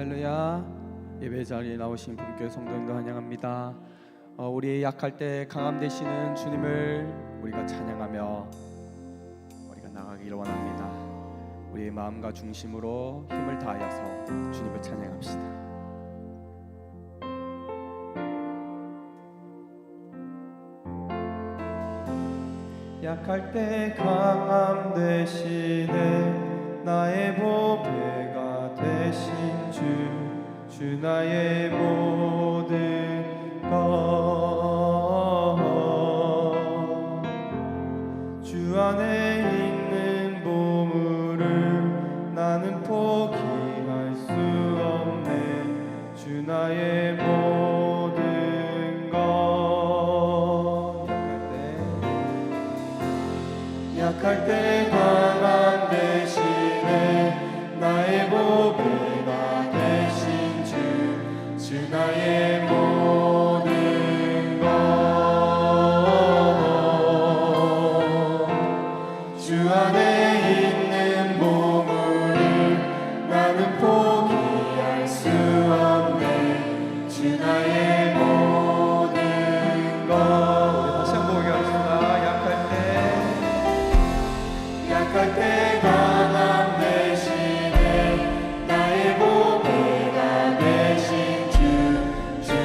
할렐루야. 예배 자리에 나오신 분께 성도님도 환영합니다. 우리 약할 때 강함 되시는 주님을 우리가 찬양하며 우리가 나가기를 원합니다. 우리의 마음과 중심으로 힘을 다하여서 주님을 찬양합시다. 약할 때 강함 되시네 나의 보배가 되신 주 나의 모든 것 주 안에 있는 보물을 나는 포기할 수 없네 주 나의 모든 것 약할 때 강함 되시네 나의 보배가 되신 주 나의 모든 것 주 안에 있는 보물을 나는 포기할 수 없네 주 나의 모든 것 다시 한번 보겠습니다. 약할 때 강함 되시네 나의 보배가 되신 주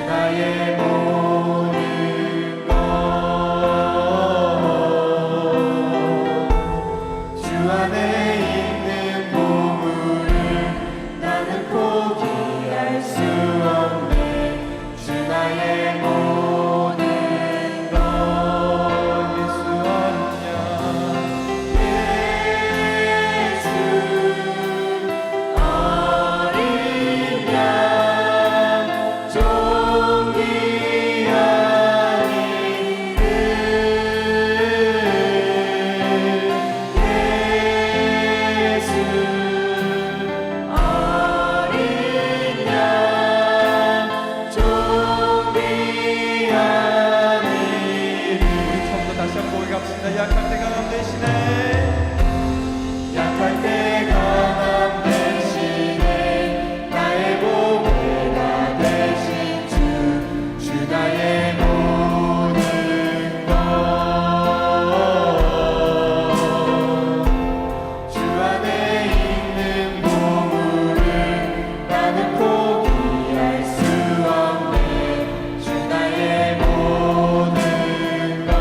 나의 모든 것 주 안에 있는 보물을 나는 포기할 수 없네 주 나의 모든 것 예수 어린 약할 때 강함 되시네 약할 때 강함 되시네 나의 보배가 되신 주 나의 모든 것 주 안에 있는 보물을 나는 포기할 수 없네 주 나의 모든 것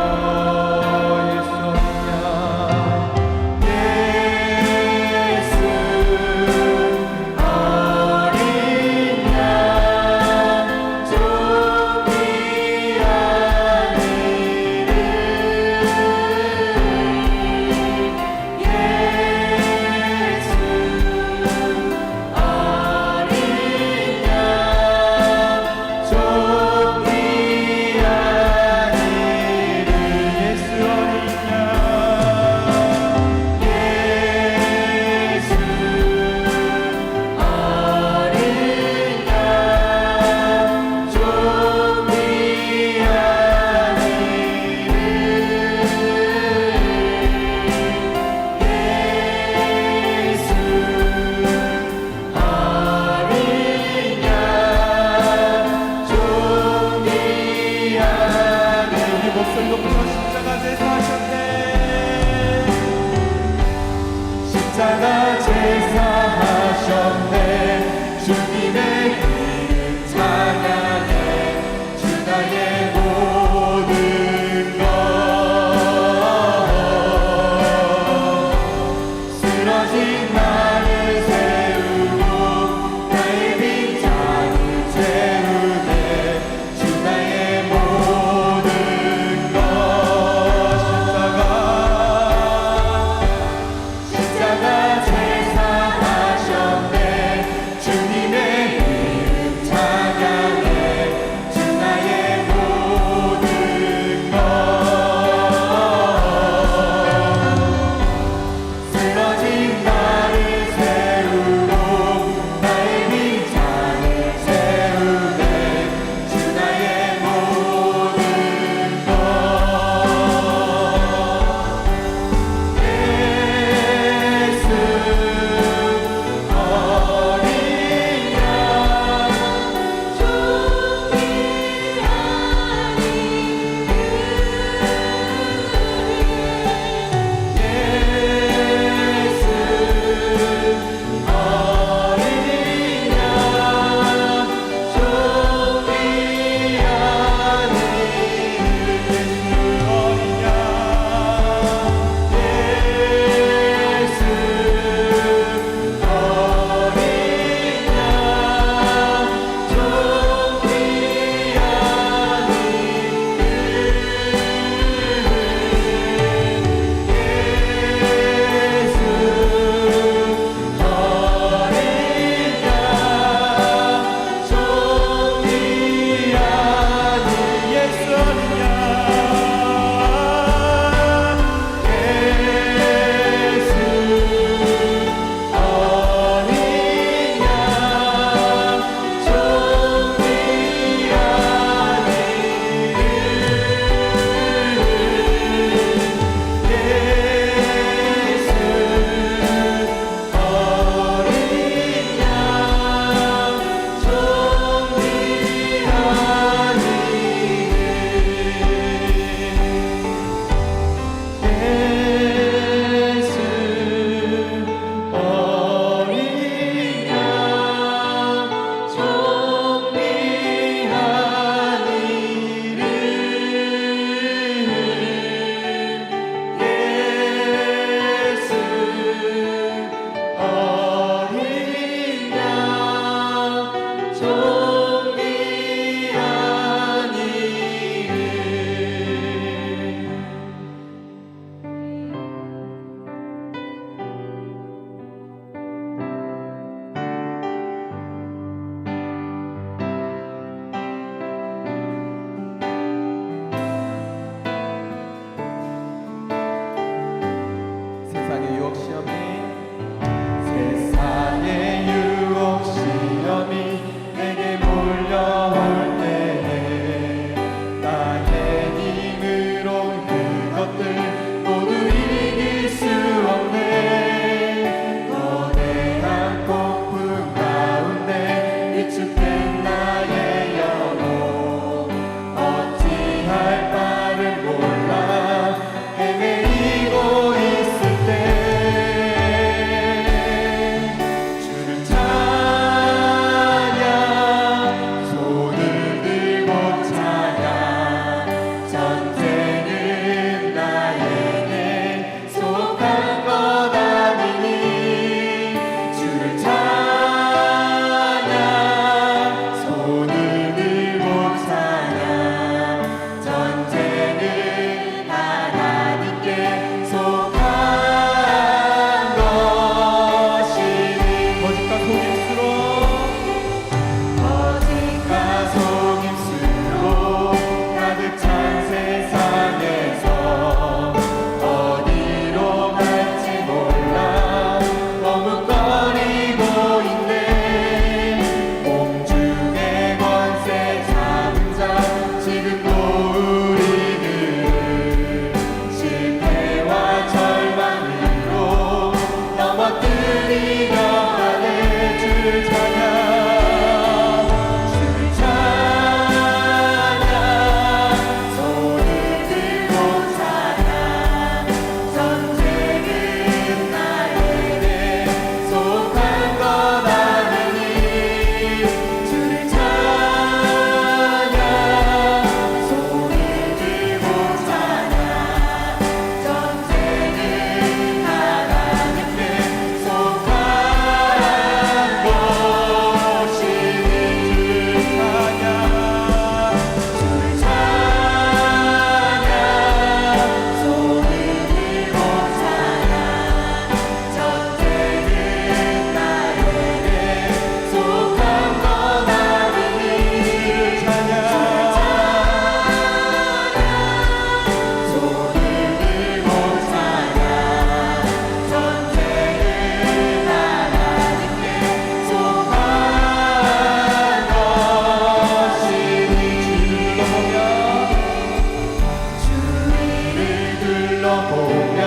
보면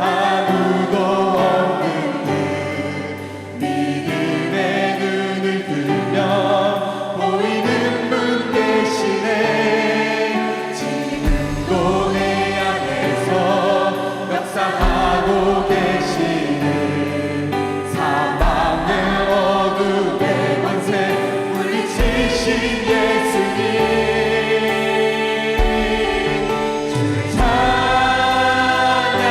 아무도 없는 듯 믿음의 눈을 들면 보이는 분 계시네. 지금도 내 안에서 역사하고 계시는 사망의 어둠의 권세 물리치신 예수님, 주를 찬양합니다.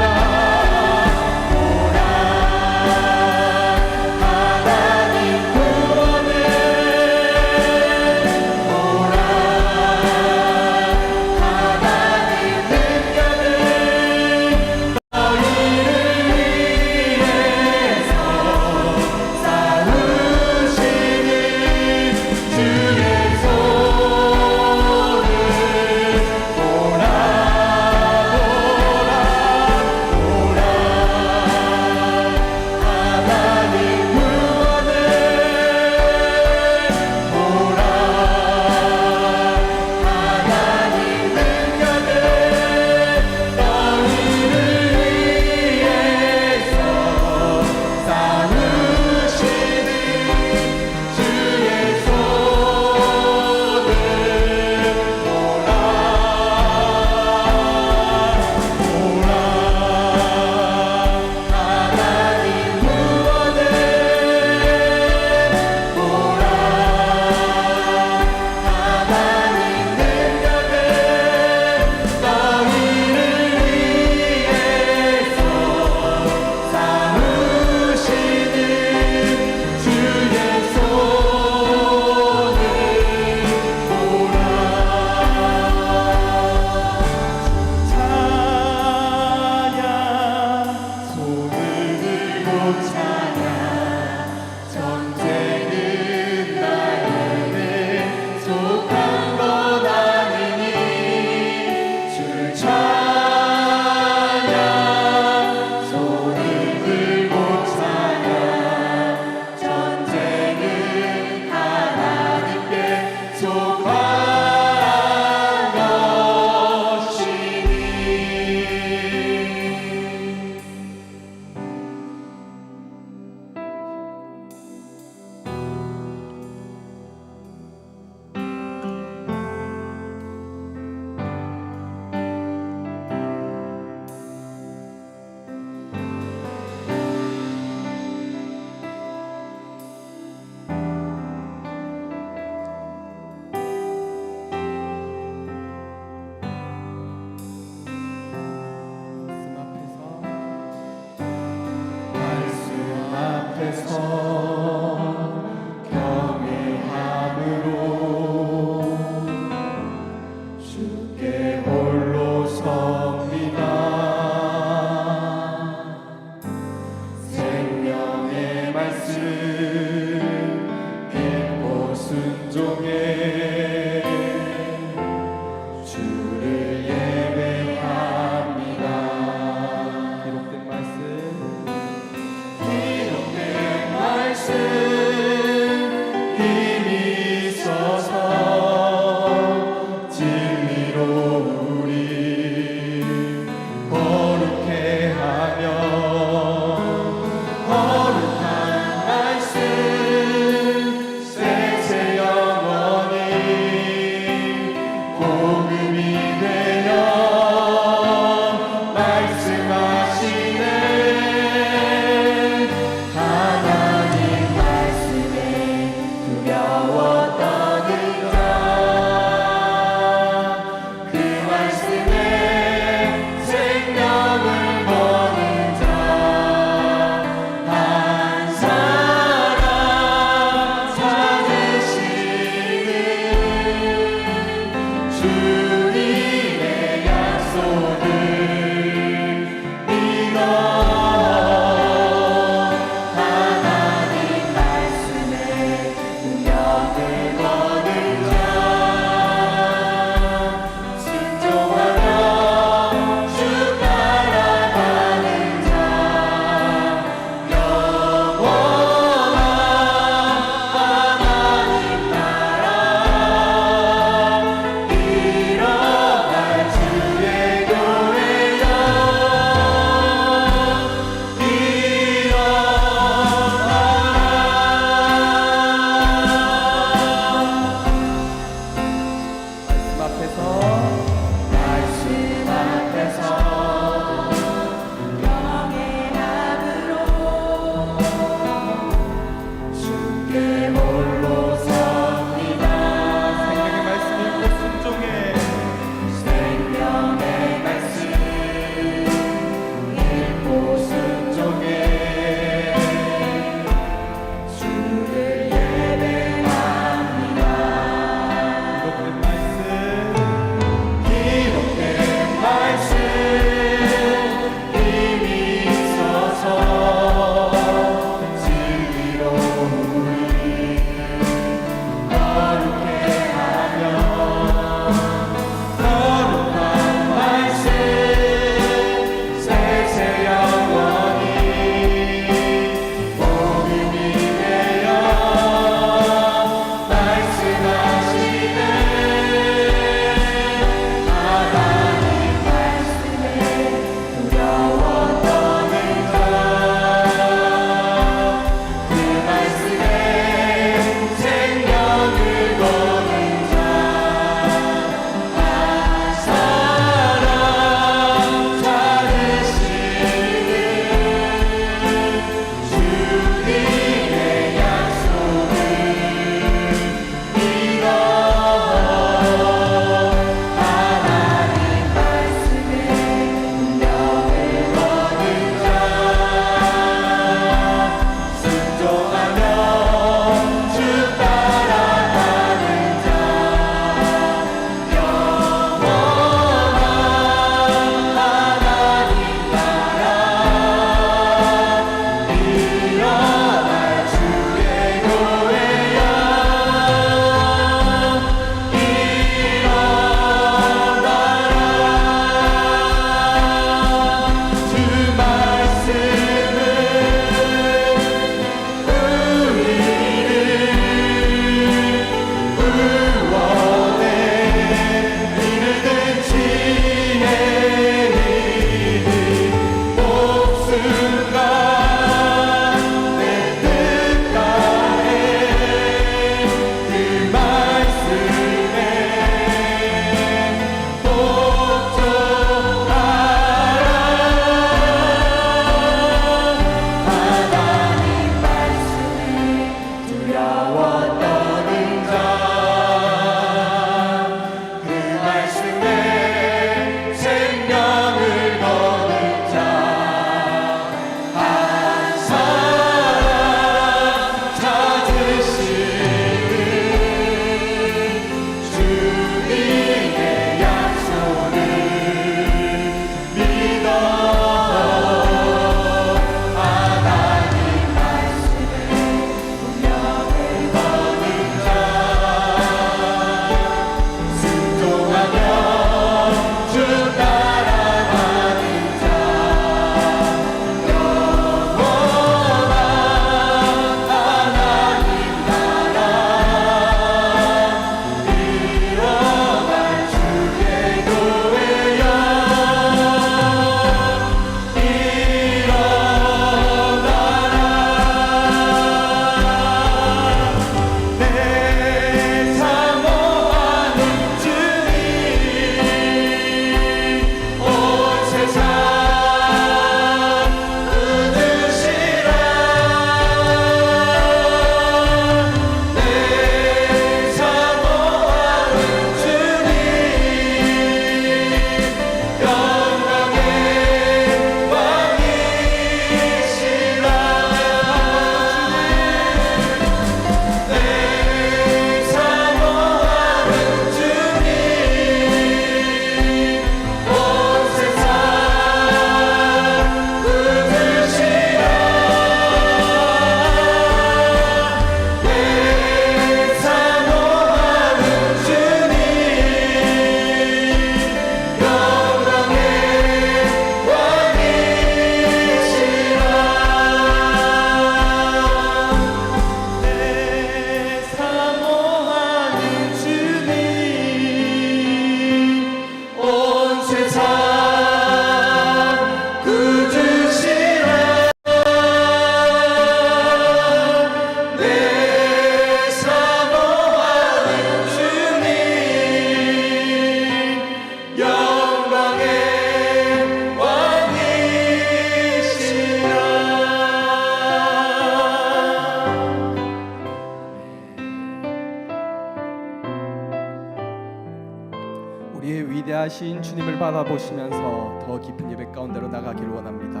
예배하신 주님을 바라보시면서 더 깊은 예배 가운데로 나가기를 원합니다.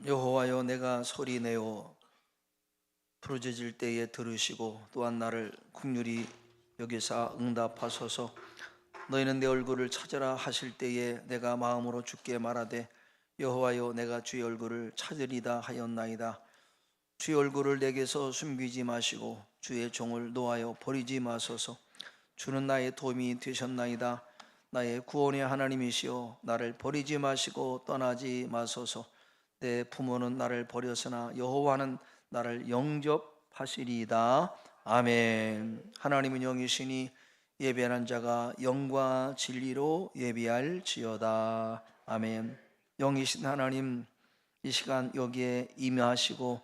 여호와여, 내가 소리내어 부르짖을 때에 들으시고 또한 나를 긍휼히 여기사 응답하소서. 너희는 내 얼굴을 찾으라 하실 때에 내가 마음으로 주께 말하되 여호와여, 내가 주의 얼굴을 찾으리다 하였나이다. 주의 얼굴을 내게서 숨기지 마시고 주의 종을 노하여 버리지 마소서. 주는 나의 도움이 되셨나이다. 나의 구원의 하나님이시여, 나를 버리지 마시고 떠나지 마소서. 내 부모는 나를 버렸으나 여호와는 나를 영접하시리이다. 아멘. 하나님은 영이시니 예배하는 자가 영과 진리로 예배할지어다. 아멘. 영이신 하나님, 이 시간 여기에 임하시고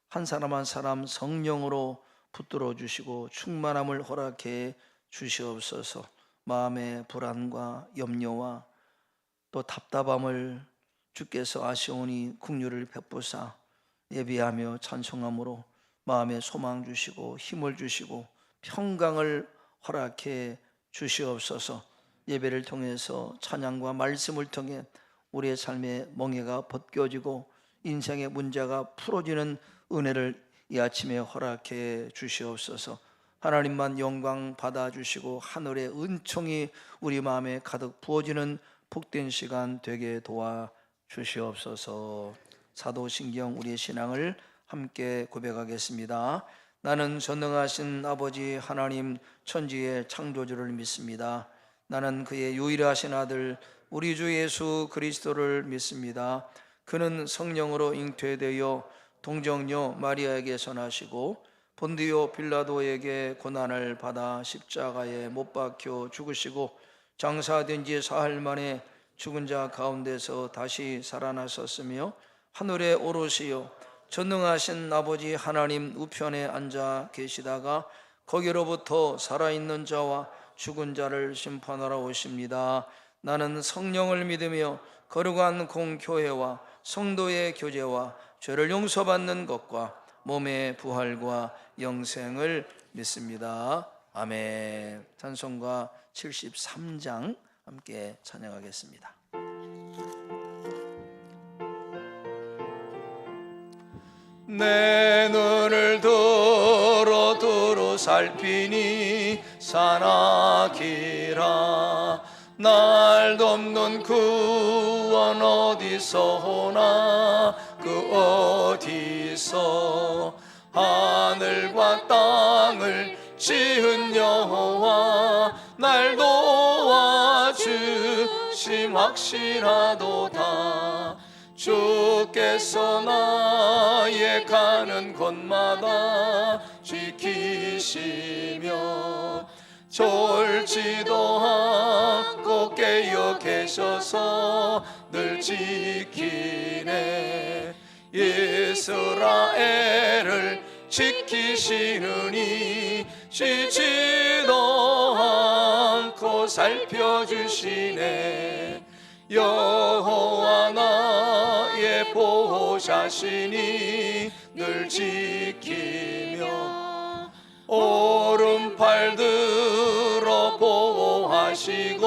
한 사람 한 사람 성령으로 붙들어 주시고 충만함을 허락해 주시옵소서. 마음의 불안과 염려와 또 답답함을 주께서 아시오니 긍휼을 베푸사 예배하며 찬송함으로 마음에 소망 주시고 힘을 주시고 평강을 허락해 주시옵소서. 예배를 통해서 찬양과 말씀을 통해 우리의 삶의 멍에가 벗겨지고 인생의 문제가 풀어지는 은혜를 이 아침에 허락해 주시옵소서. 하나님만 영광 받아주시고 하늘의 은총이 우리 마음에 가득 부어지는 복된 시간 되게 도와주시옵소서. 사도신경 우리의 신앙을 함께 고백하겠습니다. 나는 전능하신 아버지 하나님 천지의 창조주를 믿습니다. 나는 그의 유일하신 아들 우리 주 예수 그리스도를 믿습니다. 그는 성령으로 잉태되어 동정녀 마리아에게서 나시고 본디오 빌라도에게 고난을 받아 십자가에 못 박혀 죽으시고 장사된 지 사흘 만에 죽은 자 가운데서 다시 살아나셨으며 하늘에 오르시어 전능하신 아버지 하나님 우편에 앉아 계시다가 거기로부터 살아있는 자와 죽은 자를 심판하러 오십니다. 나는 성령을 믿으며 거룩한 공교회와 성도의 교제와 죄를 용서받는 것과 몸의 부활과 영생을 믿습니다. 아멘. 찬송가 73장 함께 찬양하겠습니다. 내 눈을 들어 두루 살피니 산악이라 날 돕는 구원 어디서 오나 그 어디서 하늘과 땅을 지은 여호와 날 도와주심 확실하도다. 주께서 나의 가는 곳마다 지키시며 졸지도 않고 깨어 계셔서 늘 지키네. 이스라엘을 지키시느니 쉬지도 않고 살펴주시네. 여호와 나의 보호자시니 늘 지키며 오른팔 들어 보호하시고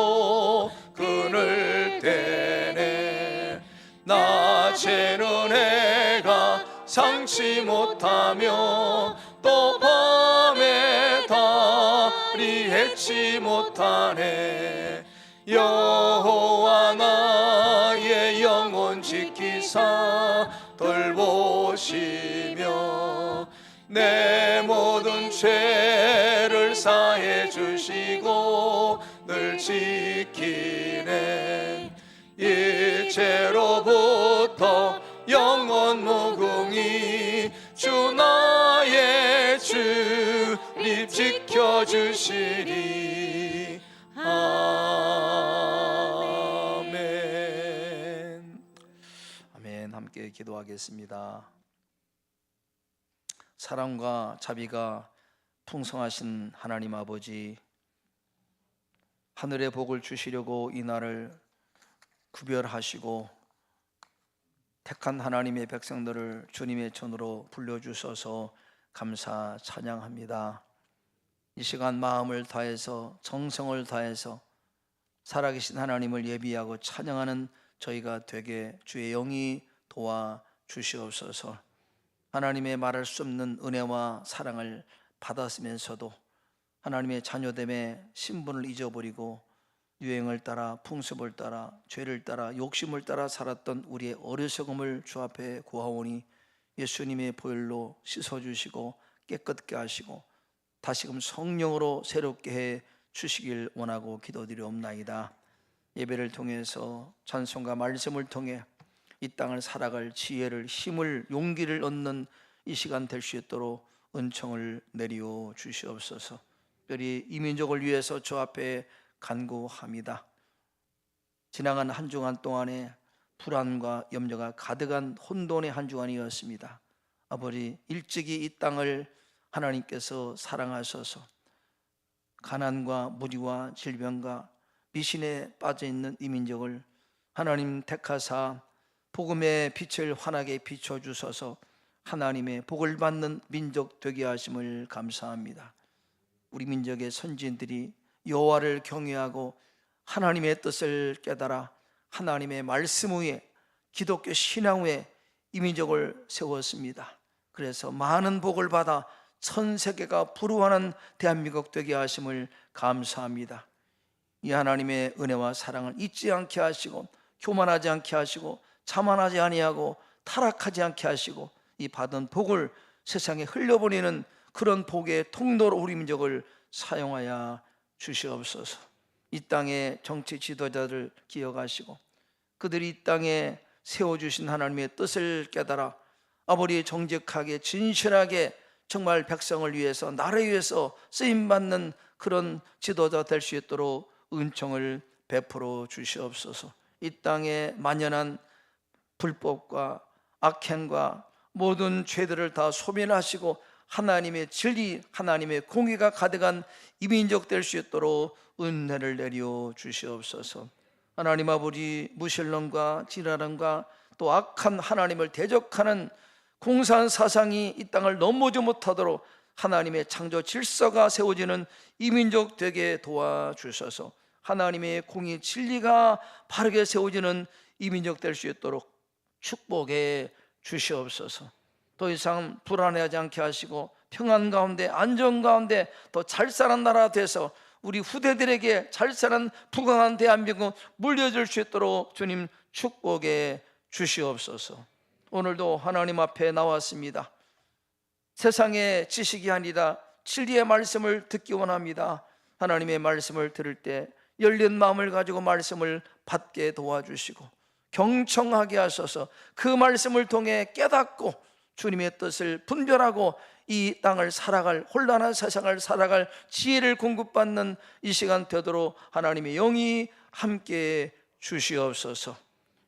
그늘 대네. 낮에는 해가 상치 못하며 또 밤에 달이 해치 못하네. 여호와 나의 영혼 지키사 돌보시며 내 모든 죄를 사해 주시고 늘 지키네. 이제로부터 영원 무궁히 주 나의 주님 지켜주시리. 아멘. 아멘. 함께 기도하겠습니다. 사랑과 자비가 풍성하신 하나님 아버지, 하늘의 복을 주시려고 이 날을 구별하시고 택한 하나님의 백성들을 주님의 전으로 불러주셔서 감사 찬양합니다. 이 시간 마음을 다해서 정성을 다해서 살아계신 하나님을 예비하고 찬양하는 저희가 되게 주의 영이 도와 주시옵소서. 하나님의 말할 수 없는 은혜와 사랑을 받았으면서도 하나님의 자녀됨의 신분을 잊어버리고 유행을 따라 풍습을 따라 죄를 따라 욕심을 따라 살았던 우리의 어리석음을 주 앞에 구하오니 예수님의 보혈로 씻어주시고 깨끗게 하시고 다시금 성령으로 새롭게 해 주시길 원하고 기도드리옵나이다. 예배를 통해서 찬송과 말씀을 통해 이 땅을 살아갈 지혜를, 힘을, 용기를 얻는 이 시간 될 수 있도록 은총을 내리어 주시옵소서. 특별히 이 민족을 위해서 주 앞에 간구합니다. 지나간 한 주간 동안에 불안과 염려가 가득한 혼돈의 한 주간이었습니다. 아버지, 일찍이 이 땅을 하나님께서 사랑하셔서 가난과 무리와 질병과 미신에 빠져있는 이 민족을 하나님 택하사 복음의 빛을 환하게 비춰주셔서 하나님의 복을 받는 민족 되게 하심을 감사합니다. 우리 민족의 선진들이 여호와를 경외하고 하나님의 뜻을 깨달아 하나님의 말씀 위에 기독교 신앙 위에 이 민족을 세웠습니다. 그래서 많은 복을 받아 전 세계가 부러워하는 대한민국 되게 하심을 감사합니다. 이 하나님의 은혜와 사랑을 잊지 않게 하시고 교만하지 않게 하시고 자만하지 아니하고 타락하지 않게 하시고 이 받은 복을 세상에 흘려보내는 그런 복의 통로로 우리 민족을 사용하여 주시옵소서. 이 땅의 정치 지도자들 기억하시고 그들이 이 땅에 세워주신 하나님의 뜻을 깨달아 아버지 정직하게 진실하게 정말 백성을 위해서 나라를 위해서 쓰임받는 그런 지도자 될 수 있도록 은총을 베풀어 주시옵소서. 이 땅에 만연한 불법과 악행과 모든 죄들을 다 소멸하시고 하나님의 진리, 하나님의 공의가 가득한 이 민족 될 수 있도록 은혜를 내려 주시옵소서. 하나님 아버지, 무신론과 진화론과 또 악한 하나님을 대적하는 공산 사상이 이 땅을 넘보지 못하도록 하나님의 창조 질서가 세워지는 이 민족 되게 도와주셔서 하나님의 공의 진리가 바르게 세워지는 이 민족 될 수 있도록 축복해 주시옵소서. 더 이상 불안해하지 않게 하시고 평안 가운데 안정 가운데 더 잘 사는 나라 돼서 우리 후대들에게 잘 사는 부강한 대한민국 물려줄 수 있도록 주님 축복해 주시옵소서. 오늘도 하나님 앞에 나왔습니다. 세상의 지식이 아니라 진리의 말씀을 듣기 원합니다. 하나님의 말씀을 들을 때 열린 마음을 가지고 말씀을 받게 도와주시고 경청하게 하셔서 그 말씀을 통해 깨닫고 주님의 뜻을 분별하고 이 땅을 살아갈, 혼란한 세상을 살아갈 지혜를 공급받는 이 시간 되도록 하나님의 영이 함께 주시옵소서.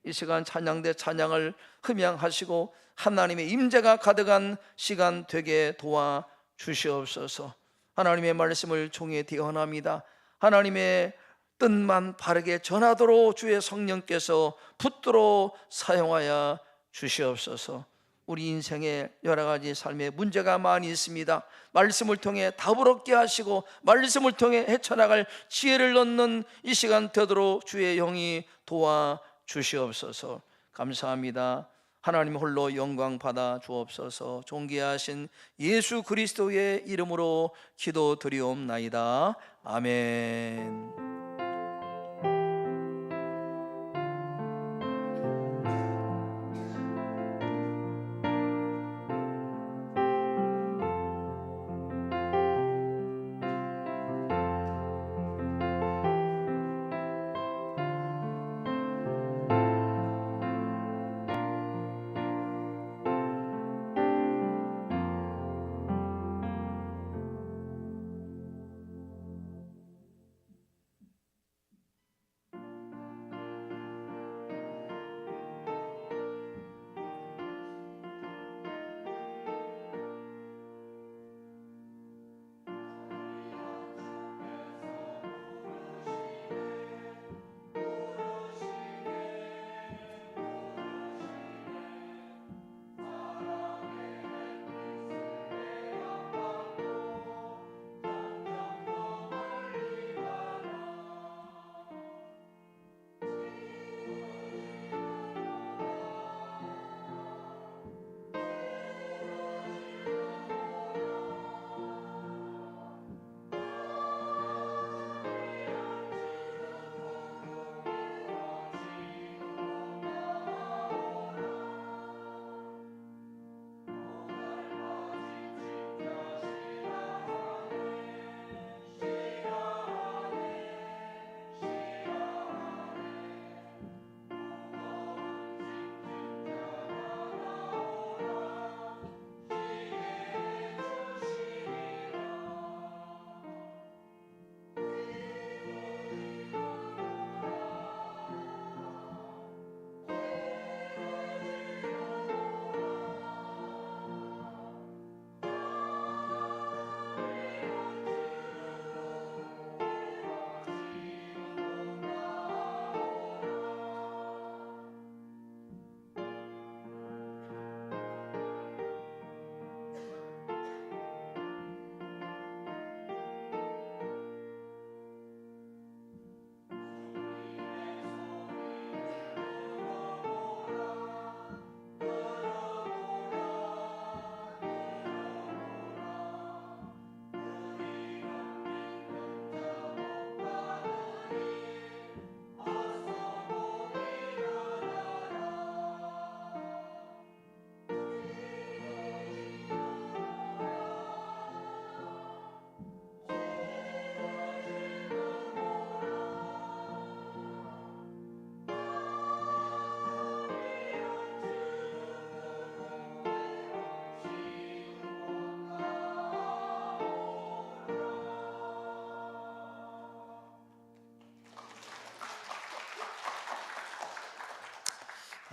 이 시간 찬양대 찬양을 흠양하시고 하나님의 임재가 가득한 시간 되게 도와 주시옵소서. 하나님의 말씀을 종에 대언합니다. 하나님의 뜻만 바르게 전하도록 주의 성령께서 붙들어 사용하여 주시옵소서. 우리 인생에 여러 가지 삶의 문제가 많이 있습니다. 말씀을 통해 답을 얻게 하시고 말씀을 통해 헤쳐나갈 지혜를 얻는 이 시간 되도록 주의 영이 도와 주시옵소서. 감사합니다. 하나님 홀로 영광 받아 주옵소서. 존귀하신 예수 그리스도의 이름으로 기도드리옵나이다. 아멘.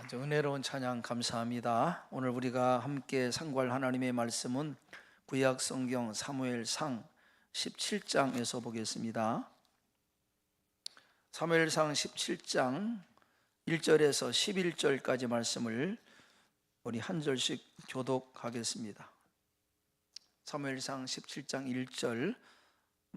아주 은혜로운 찬양 감사합니다. 오늘 우리가 함께 상고할 하나님의 말씀은 구약 성경 사무엘상 17장에서 보겠습니다. 사무엘상 17장 1절에서 11절까지 말씀을 우리 한 절씩 교독하겠습니다. 사무엘상 17장 1절,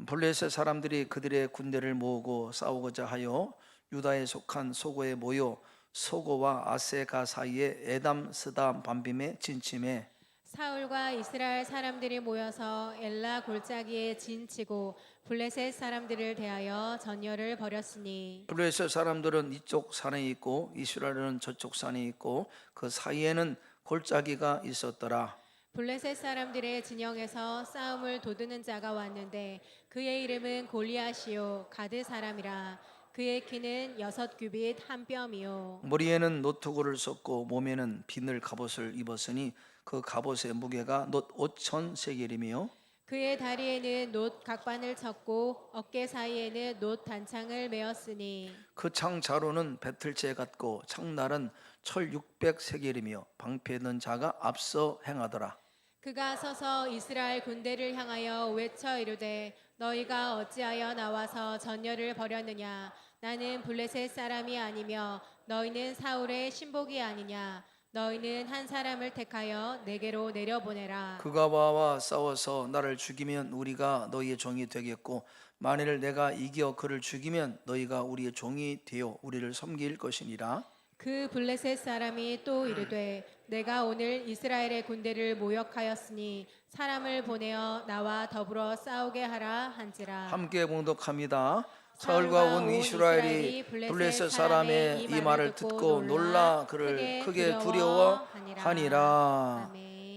블레셋 사람들이 그들의 군대를 모으고 싸우고자 하여 유다에 속한 소고에 모여 소고와 아세가 사이에 에담 스다 반빔에 진침해 사울과 이스라엘 사람들이 모여서 엘라 골짜기에 진치고 블레셋 사람들을 대하여 전열을 벌였으니 블레셋 사람들은 이쪽 산에 있고 이스라엘은 저쪽 산에 있고 그 사이에는 골짜기가 있었더라. 블레셋 사람들의 진영에서 싸움을 도두는 자가 왔는데 그의 이름은 골리앗이요 가드 사람이라. 그의 키는 6규빗 한 뼘이요 머리에는 노트구를 썼고 몸에는 비늘 갑옷을 입었으니 그 갑옷의 무게가 놋 5천 세겔이며 그의 다리에는 놋 각반을 쳤고 어깨 사이에는 놋 단창을 메었으니 그 창 자루는 배틀채 같고 창날은 철 600세겔이며 방패 든 자가 앞서 행하더라. 그가 서서 이스라엘 군대를 향하여 외쳐 이르되 너희가 어찌하여 나와서 전열을 벌였느냐. 나는 블레셋 사람이 아니며 너희는 사울의 신복이 아니냐. 너희는 한 사람을 택하여 내게로 내려보내라. 그가 와와 싸워서 나를 죽이면 우리가 너희의 종이 되겠고 만일 내가 이겨 그를 죽이면 너희가 우리의 종이 되어 우리를 섬길 것이니라. 그 블레셋 사람이 또 이르되 내가 오늘 이스라엘의 군대를 모욕하였으니 사람을 보내어 나와 더불어 싸우게 하라 한지라. 함께 봉독합니다. 사울과 온 이스라엘이 블레셋 사람의 이 말을 듣고 놀라 그를 크게 두려워하니라.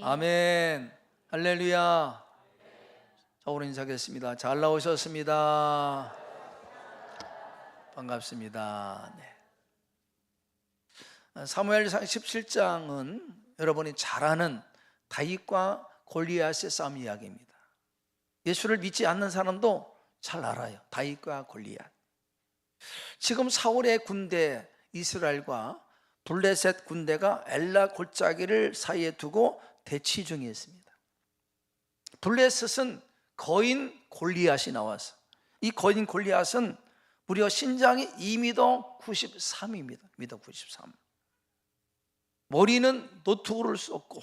아멘. 할렐루야. 자, 오늘 인사하겠습니다. 잘 나오셨습니다. 반갑습니다. 네. 사무엘상 17장은 여러분이 잘 아는 다윗과 골리앗의 싸움 이야기입니다. 예수를 믿지 않는 사람도 잘 알아요. 다윗과 골리앗. 지금 사울의 군대 이스라엘과 블레셋 군대가 엘라 골짜기를 사이에 두고 대치 중에 있습니다. 블레셋은 거인 골리앗이 나와서 이 거인 골리앗은 무려 신장이 2m 93입니다. 2m 93. 머리는 노트구를 썼고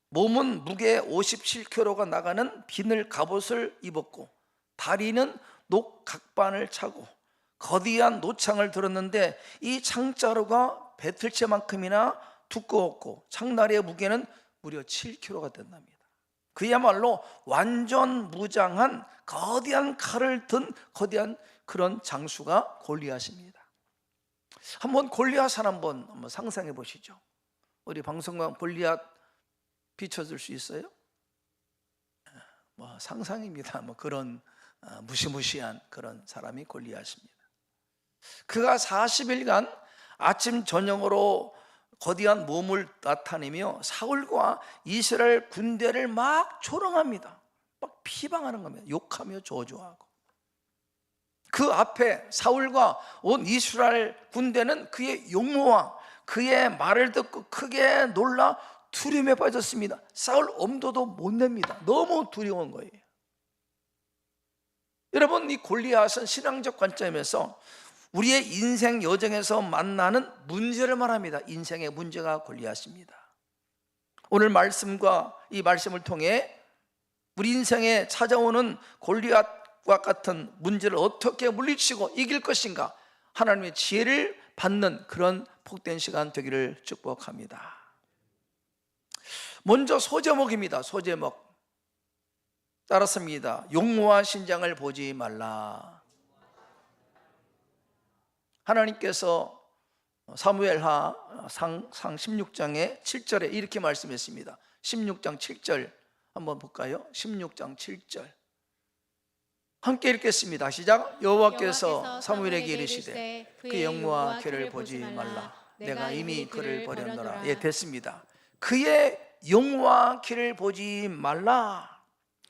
몸은 무게 57kg가 나가는 비늘 갑옷을 입었고 다리는 녹 각반을 차고 거대한 노창을 들었는데 이 창자루가 배틀채만큼이나 두꺼웠고 창날의 무게는 무려 7kg가 된답니다. 그야말로 완전 무장한 거대한 칼을 든 거대한 그런 장수가 골리앗입니다. 한번 골리앗을 한번 상상해 보시죠. 우리 방송관 골리앗 비춰줄 수 있어요? 상상입니다. 그런 무시무시한 그런 사람이 골리앗입니다. 그가 40일간 아침 저녁으로 거대한 몸을 나타내며 사울과 이스라엘 군대를 막 조롱합니다. 막 비방하는 겁니다. 욕하며 저주하고. 그 앞에 사울과 온 이스라엘 군대는 그의 용모와 그의 말을 듣고 크게 놀라 두려움에 빠졌습니다. 싸울 엄두도 못 냅니다. 너무 두려운 거예요. 여러분, 이 골리앗은 신앙적 관점에서 우리의 인생 여정에서 만나는 문제를 말합니다. 인생의 문제가 골리앗입니다. 오늘 말씀과 이 말씀을 통해 우리 인생에 찾아오는 골리앗과 같은 문제를 어떻게 물리치고 이길 것인가 하나님의 지혜를 받는 그런 복된 시간 되기를 축복합니다. 먼저 소제목입니다. 소제목 따랐습니다. 용모와 신장을 보지 말라. 하나님께서 사무엘하 상 16장의 7절에 이렇게 말씀했습니다. 16장 7절 한번 볼까요? 16장 7절 함께 읽겠습니다. 시작. 여호와께서 사무엘에게 이르시되 그의 영모와 키를 보지 말라. 내가 이미 그를 버렸노라. 예, 됐습니다. 그의 영모와 키를 보지 말라.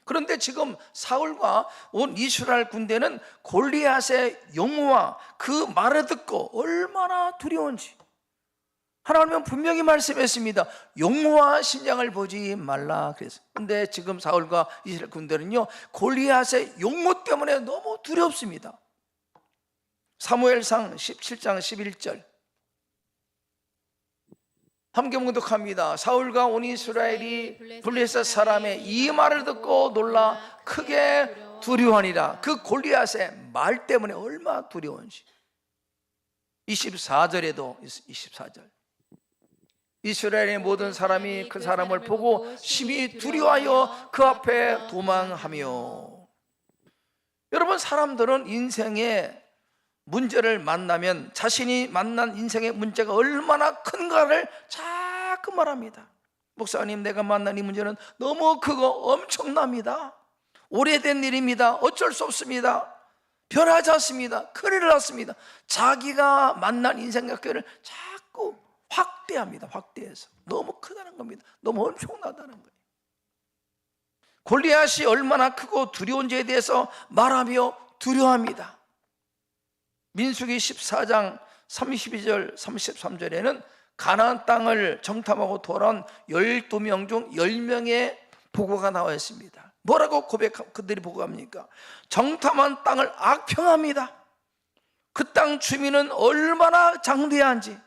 그런데 지금 사울과 온 이스라엘 군대는 골리앗의 용모와 그 말을 듣고 얼마나 두려운지 하나님은 분명히 말씀했습니다. 용모와 신장을 보지 말라 그랬어요. 근데 지금 사울과 이스라엘 군대는요, 골리앗의 용모 때문에 너무 두렵습니다. 사무엘상 17장 11절 함께 묵독합니다. 사울과 온 이스라엘이 블레셋 사람의 이 말을 듣고 놀라 크게 두려워하니라. 그 골리앗의 말 때문에 얼마나 두려운지. 24절에도 24절 이스라엘의 모든 사람이 그 사람을 보고 심히 두려워하여 그 앞에 도망하며. 여러분, 사람들은 인생에 문제를 만나면 자신이 만난 인생의 문제가 얼마나 큰가를 자꾸 말합니다. 목사님, 내가 만난 이 문제는 너무 크고 엄청납니다. 오래된 일입니다. 어쩔 수 없습니다. 변하지 않습니다. 큰일 났습니다. 자기가 만난 인생의 꾀를 자꾸 확대합니다. 확대해서 너무 크다는 겁니다. 너무 엄청나다는 거예요. 골리앗이 얼마나 크고 두려운지에 대해서 말하며 두려워합니다. 민수기 14장 32절 33절에는 가나안 땅을 정탐하고 돌아온 12명 중 10명의 보고가 나와 있습니다. 뭐라고 그들이 보고합니까? 정탐한 땅을 악평합니다. 그 땅 주민은 얼마나 장대한지.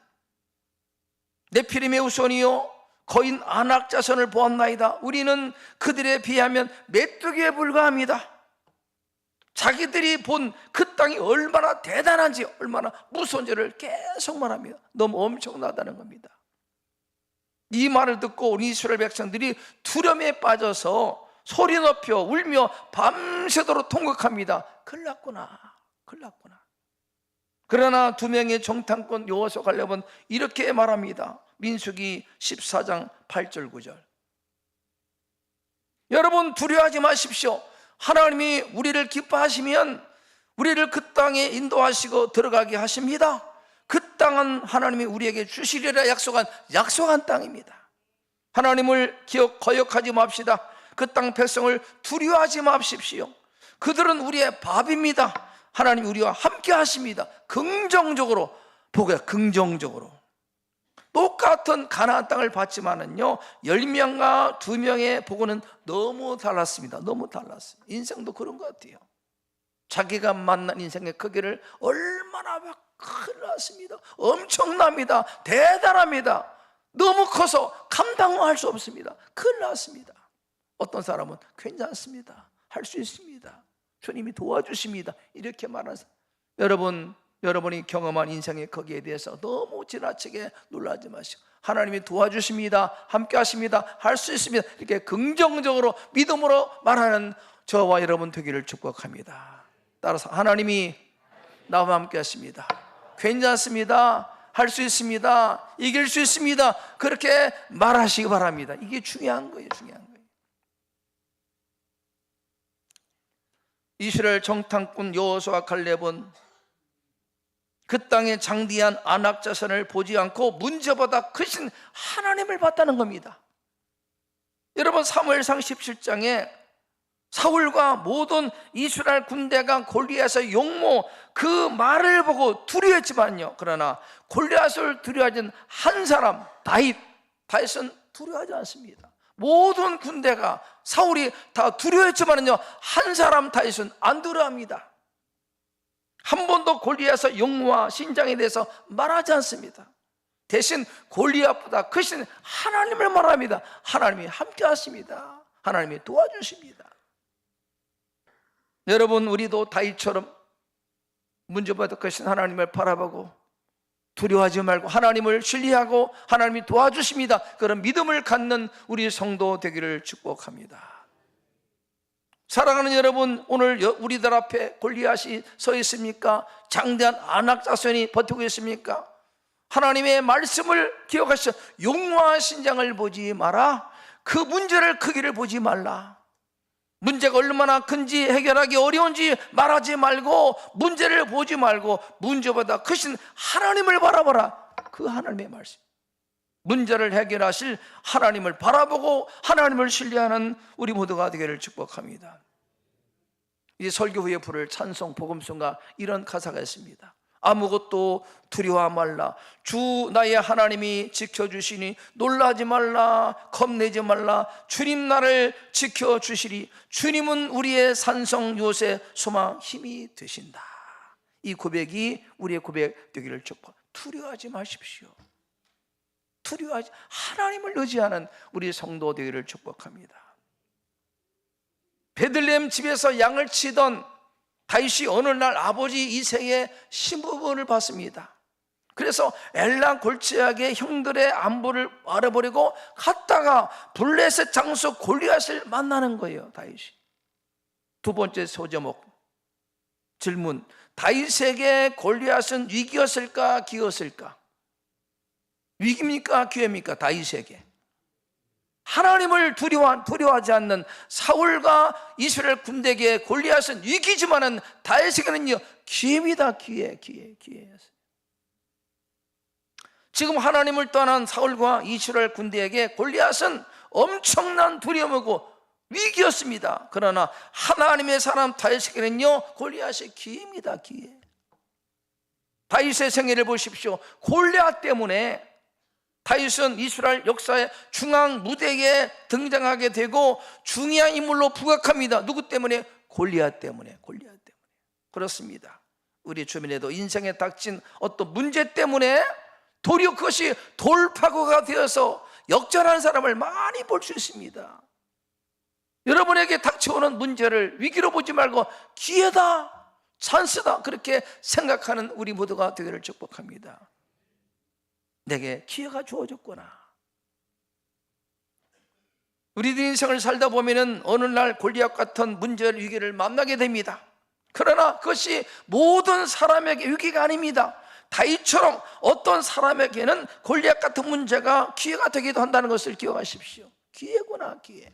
네피림의 후손이요 거인 아낙 자손을 보았나이다. 우리는 그들에 비하면 메뚜기에 불과합니다. 자기들이 본 그 땅이 얼마나 대단한지, 얼마나 무서운지를 계속 말합니다. 너무 엄청나다는 겁니다. 이 말을 듣고 온 이스라엘 백성들이 두려움에 빠져서 소리 높여 울며 밤새도록 통곡합니다. 큰일 났구나, 큰일 났구나. 그러나 두 명의 정탐꾼 여호수아 갈렙은 이렇게 말합니다. 민수기 14장 8절 9절 여러분, 두려워하지 마십시오. 하나님이 우리를 기뻐하시면 우리를 그 땅에 인도하시고 들어가게 하십니다. 그 땅은 하나님이 우리에게 주시리라 약속한 땅입니다. 하나님을 거역하지 맙시다. 그 땅 백성을 두려워하지 마십시오. 그들은 우리의 밥입니다. 하나님이 우리와 함께 하십니다. 긍정적으로 보고요. 긍정적으로. 똑같은 가나안 땅을 봤지만은요, 10명과 2명의 보고는 너무 달랐습니다. 너무 달랐어요. 인생도 그런 것 같아요. 자기가 만난 인생의 크기를 얼마나 큰일 났습니다. 엄청납니다. 대단합니다. 너무 커서 감당할 수 없습니다. 큰일 났습니다. 어떤 사람은 괜찮습니다. 할 수 있습니다. 주님이 도와주십니다. 이렇게 말하는 사람. 여러분이 경험한 인생의 거기에 대해서 너무 지나치게 놀라지 마시고, 하나님이 도와주십니다. 함께 하십니다. 할 수 있습니다. 이렇게 긍정적으로 믿음으로 말하는 저와 여러분 되기를 축복합니다. 따라서 하나님이 나와 함께 하십니다. 괜찮습니다. 할 수 있습니다. 이길 수 있습니다. 그렇게 말하시기 바랍니다. 이게 중요한 거예요. 중요한 거예요. 이스라엘 정탐꾼 여호수아 갈렙은 그 땅의 장대한 아낙 자손을 보지 않고 문제보다 크신 하나님을 봤다는 겁니다. 여러분, 사무엘상 17장에 사울과 모든 이스라엘 군대가 골리앗의 용모 그 말을 보고 두려워했지만요, 그러나 골리앗을 두려워하는 한 사람 다윗은 두려워하지 않습니다. 모든 군대가 사울이 다 두려워했지만요, 한 사람 다윗은 안 두려워합니다. 한 번도 골리앗의 용모와 신장에 대해서 말하지 않습니다. 대신 골리앗보다 크신 하나님을 말합니다. 하나님이 함께 하십니다. 하나님이 도와주십니다. 여러분, 우리도 다윗처럼 문제보다 크신 하나님을 바라보고 두려워하지 말고 하나님을 신뢰하고 하나님이 도와주십니다. 그런 믿음을 갖는 우리 성도 되기를 축복합니다. 사랑하는 여러분, 오늘 우리들 앞에 골리앗이 서 있습니까? 장대한 아낙 자손이 버티고 있습니까? 하나님의 말씀을 기억하시오. 용모와 신장을 보지 마라. 그 문제를 크기를 보지 말라. 문제가 얼마나 큰지 해결하기 어려운지 말하지 말고, 문제를 보지 말고 문제보다 크신 하나님을 바라보라. 그 하나님의 말씀, 문제를 해결하실 하나님을 바라보고 하나님을 신뢰하는 우리 모두가 되기를 축복합니다. 이 설교 후에 부를 찬송 복음송가 이런 가사가 있습니다. 아무것도 두려워 말라. 주 나의 하나님이 지켜주시니 놀라지 말라, 겁내지 말라. 주님 나를 지켜주시리. 주님은 우리의 산성, 요새, 소망, 힘이 되신다. 이 고백이 우리의 고백 되기를 축복. 두려워하지 마십시오. 두려워하지, 하나님을 의지하는 우리 성도 되기를 축복합니다. 베들레헴 집에서 양을 치던 다윗이 어느 날 아버지 이새의 신부분을 봤습니다. 그래서 엘라 골짜기의 형들의 안부를 알아버리고 갔다가 블레셋 장수 골리앗을 만나는 거예요. 다윗이. 두 번째 소제목 질문: 다윗에게 골리앗은 위기였을까 기회였을까? 위기입니까 기회입니까? 다윗에게. 하나님을 두려워하지 않는 사울과 이스라엘 군대에게 골리앗은 위기지만은 다윗에게는요 기회입니다. 기회. 지금 하나님을 떠난 사울과 이스라엘 군대에게 골리앗은 엄청난 두려움이고 위기였습니다. 그러나 하나님의 사람 다윗에게는요 골리앗이 기회입니다. 기회. 다윗의 생애를 보십시오. 골리앗 때문에 다윗은 이스라엘 역사의 중앙 무대에 등장하게 되고 중요한 인물로 부각합니다. 누구 때문에? 골리앗 때문에. 그렇습니다. 우리 주변에도 인생에 닥친 어떤 문제 때문에 도리어 그것이 돌파구가 되어서 역전하는 사람을 많이 볼 수 있습니다. 여러분에게 닥쳐오는 문제를 위기로 보지 말고 기회다, 찬스다, 그렇게 생각하는 우리 모두가 되기를 축복합니다. 내게 기회가 주어졌구나. 우리들 인생을 살다 보면은 어느 날 골리앗 같은 문제를, 위기를 만나게 됩니다. 그러나 그것이 모든 사람에게 위기가 아닙니다. 다윗처럼 어떤 사람에게는 골리앗 같은 문제가 기회가 되기도 한다는 것을 기억하십시오. 기회구나, 기회.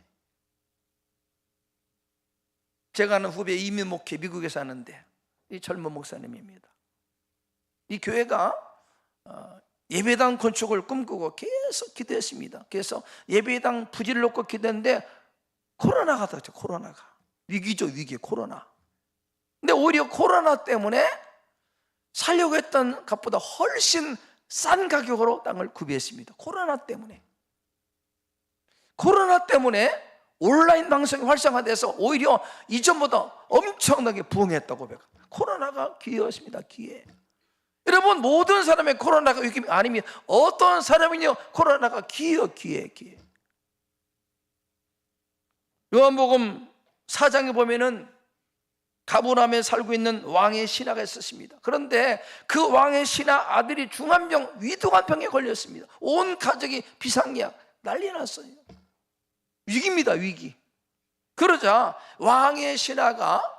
제가 아는 후배 이민 목회, 미국에 사는데 이 젊은 목사님입니다. 이 교회가 예배당 건축을 꿈꾸고 계속 기도했습니다. 그래서 예배당 부지를 놓고 기도했는데 코로나가 닥쳐. 코로나가 위기죠. 위기. 코로나. 근데 오히려 코로나 때문에 살려고 했던 값보다 훨씬 싼 가격으로 땅을 구비했습니다. 코로나 때문에 온라인 방송이 활성화돼서 오히려 이전보다 엄청나게 부흥했다고 고백합니다. 코로나가 기회였습니다. 기회. 여러분, 모든 사람의 코로나가 위기 아니면 어떤 사람이요 코로나가 기회. 요한복음 4장에 보면은 가버나움에 살고 있는 왕의 신하가 있었습니다. 그런데 그 왕의 신하 아들이 중환병, 위독한병에 걸렸습니다. 온 가족이 비상약 난리 났어요. 위기입니다. 위기. 그러자 왕의 신하가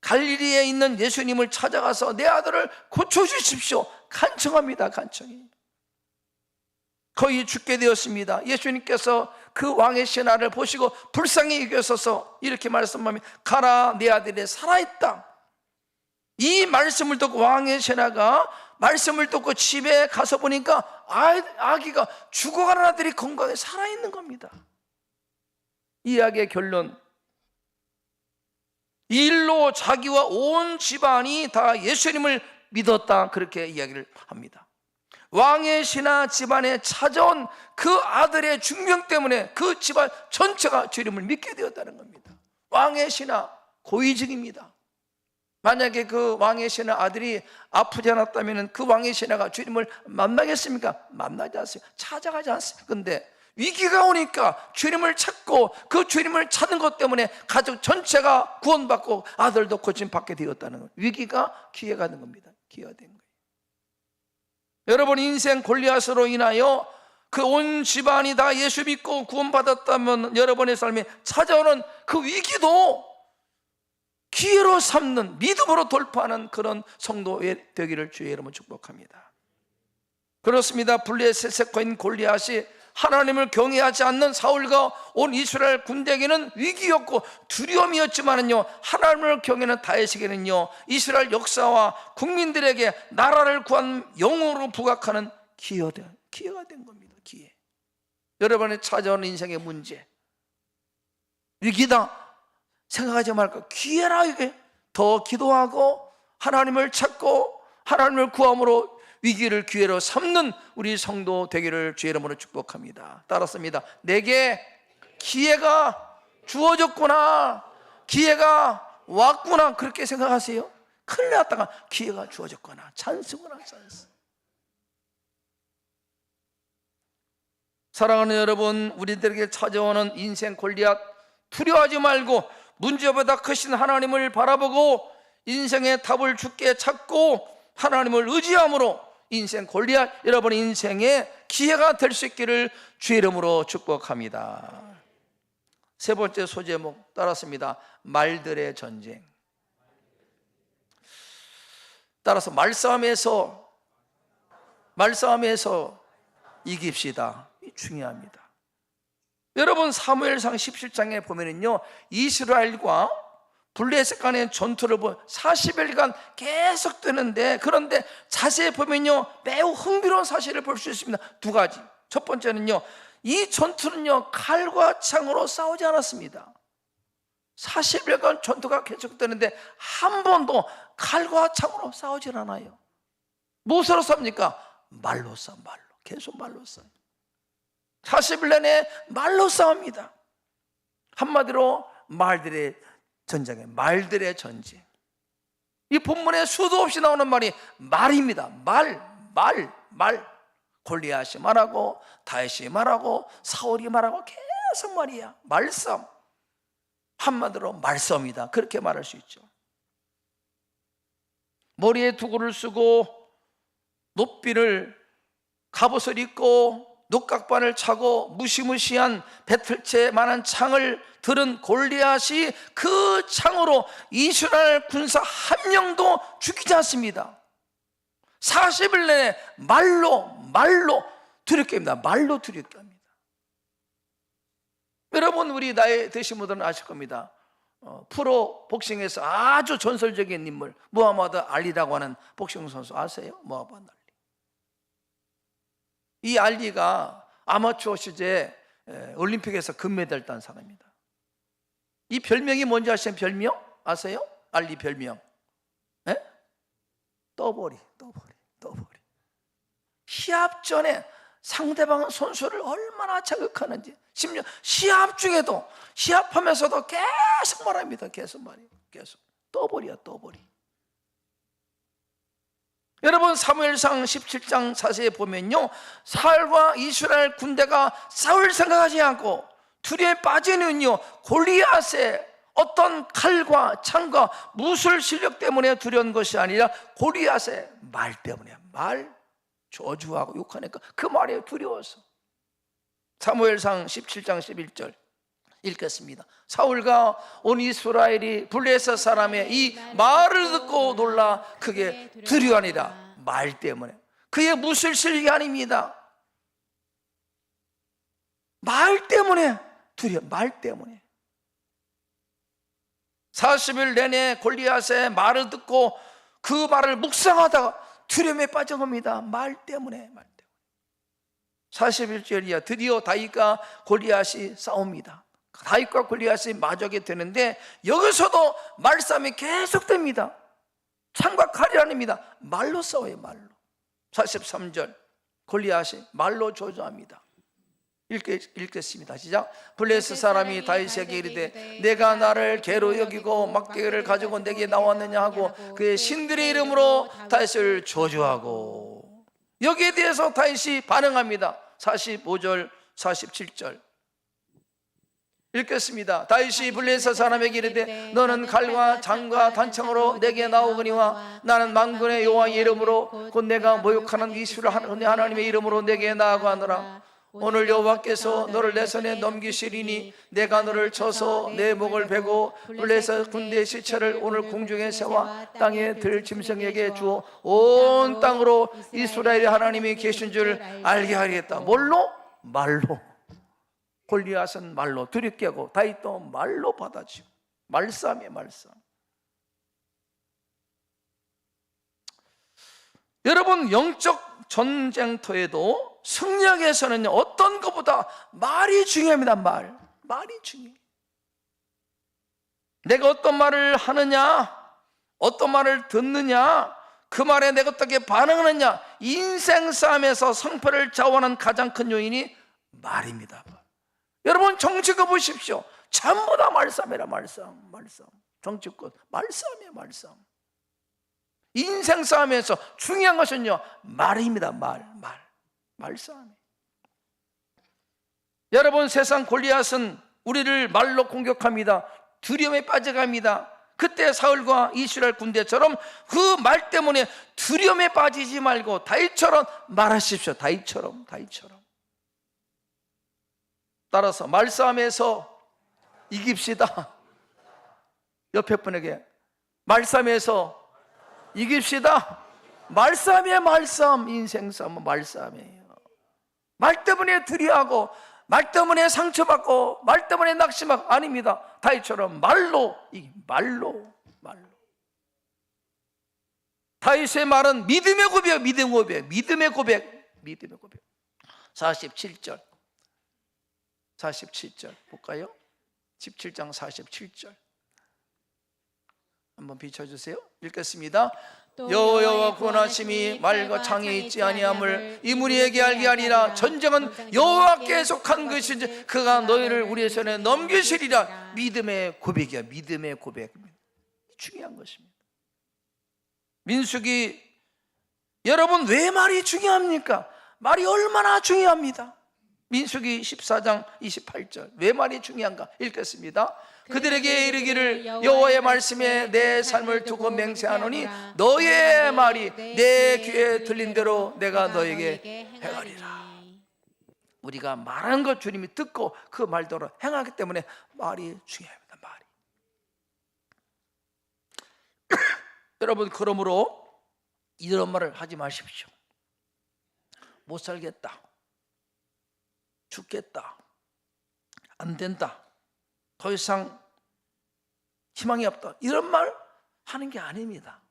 갈릴리에 있는 예수님을 찾아가서 내 아들을 고쳐주십시오 간청합니다. 간청이 거의 죽게 되었습니다. 예수님께서 그 왕의 신하를 보시고 불쌍히 여기셔서 이렇게 말씀하면 가라, 내 아들이 살아있다. 이 말씀을 듣고 왕의 신하가 말씀을 듣고 집에 가서 보니까 아기가 죽어가는 아들이 건강에 살아있는 겁니다. 이 이야기의 결론, 이 일로 자기와 온 집안이 다 예수님을 믿었다, 그렇게 이야기를 합니다. 왕의 신하 집안에 찾아온 그 아들의 중병 때문에 그 집안 전체가 주님을 믿게 되었다는 겁니다. 왕의 신하 고위직입니다. 만약에 그 왕의 신하 아들이 아프지 않았다면 그 왕의 신하가 주님을 만나겠습니까? 만나지 않습니다. 찾아가지 않습니다. 그런데 위기가 오니까 주님을 찾고 그 주님을 찾는 것 때문에 가족 전체가 구원받고 아들도 고침받게 되었다는 거예요. 위기가 기회가 된 겁니다. 기회가 된 거예요. 여러분, 인생 골리앗으로 인하여 그 온 집안이 다 예수 믿고 구원받았다면 여러분의 삶에 찾아오는 그 위기도 기회로 삼는, 믿음으로 돌파하는 그런 성도 되기를 주의 이름으로 축복합니다. 그렇습니다. 블레셋의 거인 골리앗이 하나님을 경외하지 않는 사울과 온 이스라엘 군대에게는 위기였고 두려움이었지만은요, 하나님을 경외하는 다윗에게는요, 이스라엘 역사와 국민들에게 나라를 구한 영웅으로 부각하는 기회가 된 겁니다. 기회. 여러분의 찾아오는 인생의 문제, 위기다 생각하지 말고 기회라. 이게 더 기도하고 하나님을 찾고 하나님을 구함으로 위기를 기회로 삼는 우리 성도 되기를 주의 이름으로 축복합니다. 따랐습니다. 내게 기회가 주어졌구나, 기회가 왔구나, 그렇게 생각하세요? 큰일 났다가 기회가 주어졌구나, 찬스구나, 찬스. 사랑하는 여러분, 우리들에게 찾아오는 인생 골리앗 두려워하지 말고 문제보다 크신 하나님을 바라보고 인생의 답을 주께 찾고 하나님을 의지함으로 인생 골리앗, 여러분의 인생의 기회가 될 수 있기를 주의 이름으로 축복합니다. 세 번째 소제목 따랐습니다. 말들의 전쟁. 따라서 말싸움에서 이깁시다. 중요합니다. 여러분, 사무엘상 17장에 보면은요, 이스라엘과 블레셋 간의 전투를 40일간 계속되는데, 그런데 자세히 보면요 매우 흥미로운 사실을 볼 수 있습니다. 두 가지. 첫 번째는요, 이 전투는요 칼과 창으로 싸우지 않았습니다. 40일간 전투가 계속되는데 한 번도 칼과 창으로 싸우질 않아요. 무엇으로 싸웁니까? 말로 싸워. 말로. 계속 말로 싸워. 40일 내내 말로 싸웁니다. 한마디로 말들의 전쟁에, 말들의 전쟁. 이 본문에 수도 없이 나오는 말이 말입니다. 말. 골리앗이 말하고 다윗이 말하고 사울이 말하고 계속 말이야. 말싸움. 한마디로 말싸움이다, 그렇게 말할 수 있죠. 머리에 두구를 쓰고 높이를 갑옷을 입고 녹각반을 차고 무시무시한 배틀채만한 창을 들은 골리앗이 그 창으로 이스라엘 군사 한 명도 죽이지 않습니다. 40일 내내 말로 두렵게 합니다. 말로 두렵게 합니다. 여러분, 우리 나이 드신 분들은 아실 겁니다. 프로 복싱에서 아주 전설적인 인물 무하마드 알리라고 하는 복싱 선수 아세요? 무하마드 알리. 이 알리가 아마추어 시절에 올림픽에서 금메달 딴 사람입니다. 이 별명이 뭔지 아시는 별명? 아세요? 알리 별명. 떠버리. 시합 전에 상대방 선수를 얼마나 자극하는지, 심지어 시합 중에도, 시합하면서도 계속 말합니다. 계속 말해요. 계속. 떠버리야. 여러분, 사무엘상 17장 자세히 보면요, 사울과 이스라엘 군대가 싸울 생각하지 않고 두려움에 빠지는요, 골리앗의 어떤 칼과 창과 무술 실력 때문에 두려운 것이 아니라 골리앗의 말 때문에, 말 저주하고 욕하니까 그 말에 두려워서. 사무엘상 17장 11절 읽겠습니다. 사울과 온 이스라엘이 블레셋 사람의 이 말을 듣고 놀라 크게 두려워하니라. 말 때문에. 그의 무술 실력이 아닙니다. 말 때문에 두려워. 말 때문에. 40일 내내 골리앗의 말을 듣고 그 말을 묵상하다가 두려움에 빠진 겁니다. 말 때문에. 41절이야. 드디어 다윗과 골리앗이 싸웁니다. 다윗과 골리앗이 마주하게 되는데 여기서도 말싸움이 계속됩니다. 창과 칼이 아닙니다. 말로 싸워요. 말로. 43절 골리앗이 말로 조조합니다. 읽겠습니다. 시작. 블레셋 사람이 다윗에게 이르되 내가 나를 개로 여기고 막대기를 가지고 내게 나왔느냐 하고 그의 신들의 이름으로 다윗을 저주하고. 여기에 대해서 다윗이 반응합니다. 45절 47절 읽겠습니다. 다윗이 블레셋 사람에게 이르되 너는 칼과 창과 단창으로 내게 나오거니와 나는 만군의 여호와의 이름으로 곧 내가 모욕하는 이스라엘 하나님의 이름으로 내게 나아가노라. 오늘 여호와께서 너를 내 손에 넘기시리니 내가 너를 쳐서 내 목을 베고 블레셋 군대의 시체를 오늘 공중에 세워 땅에 들 짐승에게 주어 온 땅으로 이스라엘의 하나님이 계신 줄 알게 하리겠다. 뭘로? 말로. 골리앗은 말로 두렵게 하고 다윗도 말로 받아치고. 말싸움이에요. 말싸움. 여러분, 영적 전쟁터에도 승리하기 위해서는 어떤 것보다 말이 중요합니다. 말이 중요해요. 내가 어떤 말을 하느냐, 어떤 말을 듣느냐, 그 말에 내가 어떻게 반응하느냐? 인생 싸움에서 성패를 좌우하는 가장 큰 요인이 말입니다. 여러분 정치껏 보십시오. 전부 다 말싸움이라. 말싸움. 정치껏 말싸움이에요. 말싸움. 인생 싸움에서 중요한 것은요, 말입니다. 말싸움. 여러분, 세상 골리앗은 우리를 말로 공격합니다. 두려움에 빠져갑니다. 그때 사울과 이스라엘 군대처럼 그 말 때문에 두려움에 빠지지 말고 다윗처럼 말하십시오. 다윗처럼. 따라서 말싸움에서 이깁시다. 옆에 분에게 말싸움에서 이깁시다. 말싸움이에요. 말싸움. 인생 싸움은 말싸움이에요. 말 때문에 두려워하고, 말 때문에 상처받고, 말 때문에 낙심하고, 아닙니다. 다윗처럼 말로. 다윗의 말은 믿음의 고백. 47절 볼까요? 17장 47절 한번 비춰주세요. 읽겠습니다. 여호와와 구원하심이 말과 창에 있지 아니함을 이 무리에게 알게 하리라. 전쟁은 여호와께 속한 것이지 그가 너희를 우리의 손에 넘기시리라. 믿음의 고백이야. 믿음의 고백. 중요한 것입니다. 민수기, 여러분 왜 말이 중요합니까? 말이 얼마나 중요합니다. 민수기 14장 28절 왜 말이 중요한가? 읽겠습니다. 그들에게 이르기를 여호와의 말씀에 내 삶을 두고 맹세하노니 너의 말이 내 귀에 들린 대로 내가 너에게 행하리라. 우리가 말하는 것 주님이 듣고 그 말대로 행하기 때문에 말이 중요합니다. 말이. 여러분, 그러므로 이런 말을 하지 마십시오. 못 살겠다, 죽겠다, 안 된다, 더 이상 희망이 없다, 이런 말 하는 게 아닙니다.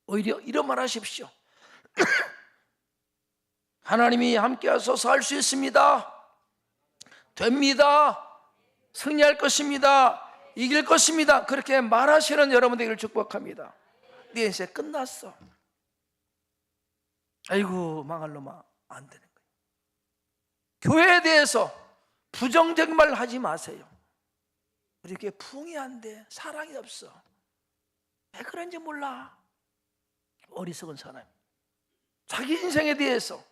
오히려 이런 말 하십시오. 하나님이 함께 하셔서 할 수 있습니다. 됩니다. 승리할 것입니다. 이길 것입니다. 그렇게 말하시는 여러분들을 축복합니다. 네 인생 끝났어. 아이고 망할 놈아, 안 되는 거예요. 교회에 대해서 부정적인 말 하지 마세요. 이렇게 부흥이 안 돼, 사랑이 없어, 왜 그런지 몰라. 어리석은 사람. 자기 인생에 대해서,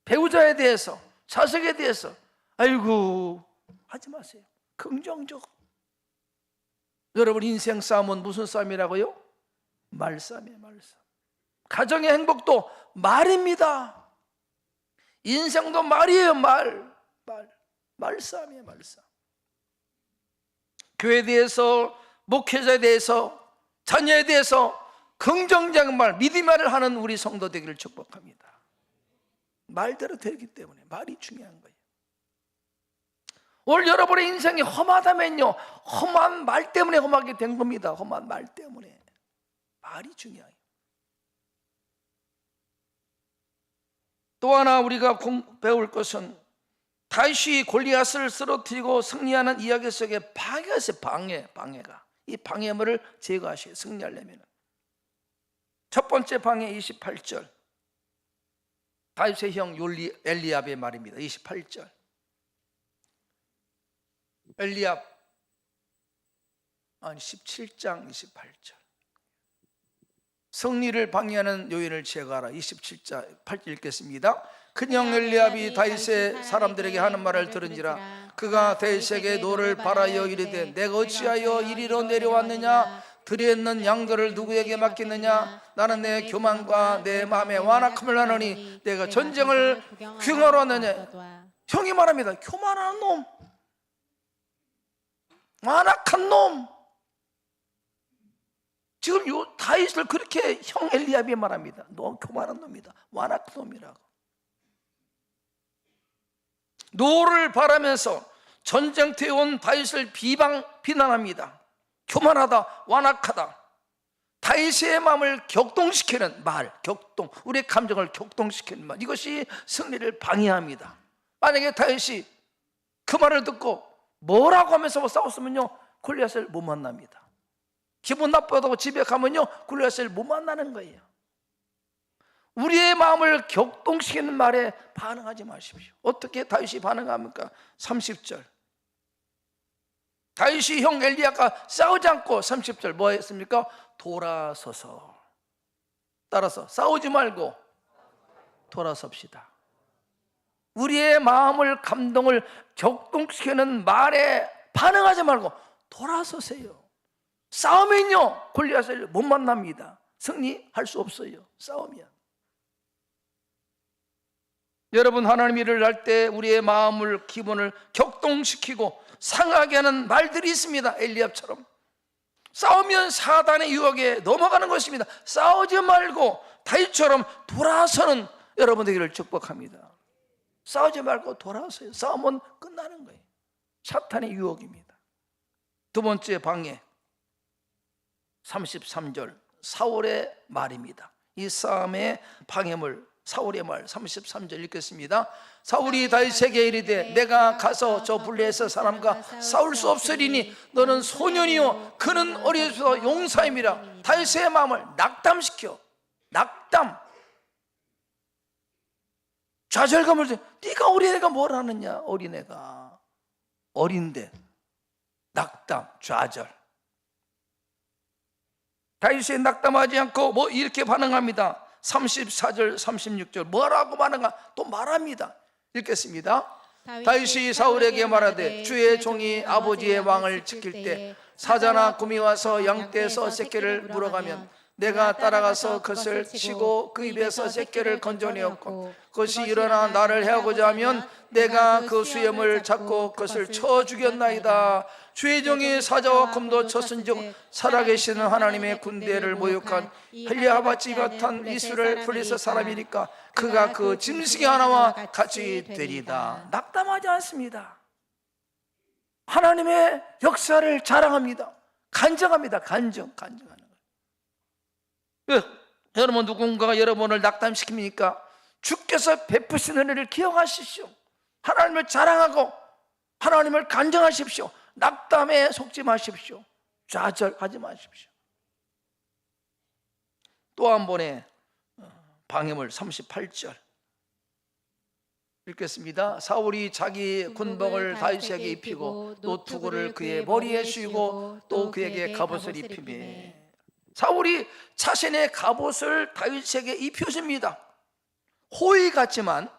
배우자에 대해서, 자식에 대해서 아이고 하지 마세요. 긍정적. 여러분, 인생 싸움은 무슨 싸움이라고요? 말싸움이에요. 말싸움. 가정의 행복도 말입니다. 인생도 말이에요. 말싸움이에요. 말싸움. 교회에 대해서, 목회자에 대해서, 자녀에 대해서 긍정적인 말, 믿음의 말을 하는 우리 성도 되기를 축복합니다. 말대로 되기 때문에 말이 중요한 거예요. 오늘 여러분의 인생이 험하다면요, 험한 말 때문에 험하게 된 겁니다. 험한 말 때문에. 말이 중요해요. 또 하나 우리가 배울 것은 다윗이 골리앗을 쓰러뜨리고 승리하는 이야기 속에 방해가 있어요. 방해가. 이 방해물을 제거하셔야 승리하려면. 첫 번째 방해 28절. 다윗의 형 엘리압의 말입니다. 28절. 엘리압, 17장 28절. 승리를 방해하는 요인을 제거하라. 27절 8절 읽겠습니다. 큰형 엘리압이 다윗의 사람들에게 하는 말을 들은지라. 그가 다윗에게 노를 바라여 이르되 내가 어찌하여 이리로 내려왔느냐? 들에 있는 양들을 누구에게 맡기느냐? 나는 내 교만과 내 마음의 완악함을 하노니 내가 전쟁을 구경하러 왔느냐? 형이 말합니다. 교만한 놈, 완악한 놈. 지금 요 다윗을 그렇게 형 엘리압이 말합니다. 너 교만한 놈이다, 완악한 놈이라고. 노를 바라면서 전쟁터에 온 다윗을 비난합니다. 교만하다, 완악하다. 다윗의 마음을 격동시키는 말, 격동, 우리의 감정을 격동시키는 말, 이것이 승리를 방해합니다. 만약에 다윗이 그 말을 듣고 뭐라고 하면서 싸웠으면요, 골리앗을 못 만납니다. 기분 나빠도 집에 가면요 골리앗을 못 만나는 거예요. 우리의 마음을 격동시키는 말에 반응하지 마십시오. 어떻게 다윗이 반응합니까? 30절 다윗이 형 엘리야가 싸우지 않고 30절 뭐 했습니까? 돌아서서. 따라서 싸우지 말고 돌아섭시다. 우리의 마음을 감동을 격동시키는 말에 반응하지 말고 돌아서세요. 싸우면요 골리앗을 못 만납니다. 승리할 수 없어요. 싸우면. 여러분, 하나님 일을 할 때 우리의 마음을 기분을 격동시키고 상하게 하는 말들이 있습니다. 엘리압처럼 싸우면 사단의 유혹에 넘어가는 것입니다. 싸우지 말고 다윗처럼 돌아서는 여러분 되기를 축복합니다. 싸우지 말고 돌아서요. 싸우면 끝나는 거예요. 사탄의 유혹입니다. 두 번째 방해 33절 사울의 말입니다. 이 싸움의 방해물 사울의 말 33절 읽겠습니다. 사울이 다윗에게 이르되 내가 가서 저 블레셋 사람과 싸울 수 없으리니 너는 소년이요 그는 어려서 용사임이라. 다윗의 마음을 낙담시켜. 낙담. 좌절감을 줘. 네가 어린애가 뭘 하느냐. 어린애가 어린데 낙담 좌절. 다윗이 낙담하지 않고 뭐 이렇게 반응합니다. 34절 36절 뭐라고 반응하? 또 말합니다. 읽겠습니다. 다윗이 사울에게 말하되 주의 종이 아버지의 왕을 지킬 때 사자나 곰이 와서 양떼에서 새끼를 물어가면 내가 따라가서 그것을 치고 그 입에서 새끼를 건져내었고 그것이 일어나 나를 해하고자 하면 내가 그 수염을 잡고 그것을 쳐 죽였나이다. 주의 종이 사자와 곰도 쳤은즉 살아계시는 하나님의 군대를 모욕한 헬리아바치 같은 이스라엘 블레셋 사람이니까 그가 그 짐승의 하나와 같이 되리다. 낙담하지 않습니다. 하나님의 역사를 자랑합니다. 간증합니다. 간증하는 거예요. 여러분, 누군가가 여러분을 낙담시킵니까? 주께서 베푸신 은혜를 기억하십시오. 하나님을 자랑하고 하나님을 간증하십시오. 낙담에 속지 마십시오. 좌절하지 마십시오. 또 한 번의 방해물 38절 읽겠습니다. 사울이 자기 군복을 다윗에게 입히고 노투구를 그의 머리에 씌우고 또 그에게 갑옷을 입히매. 사울이 자신의 갑옷을 다윗에게 입혀줍니다. 호의 같지만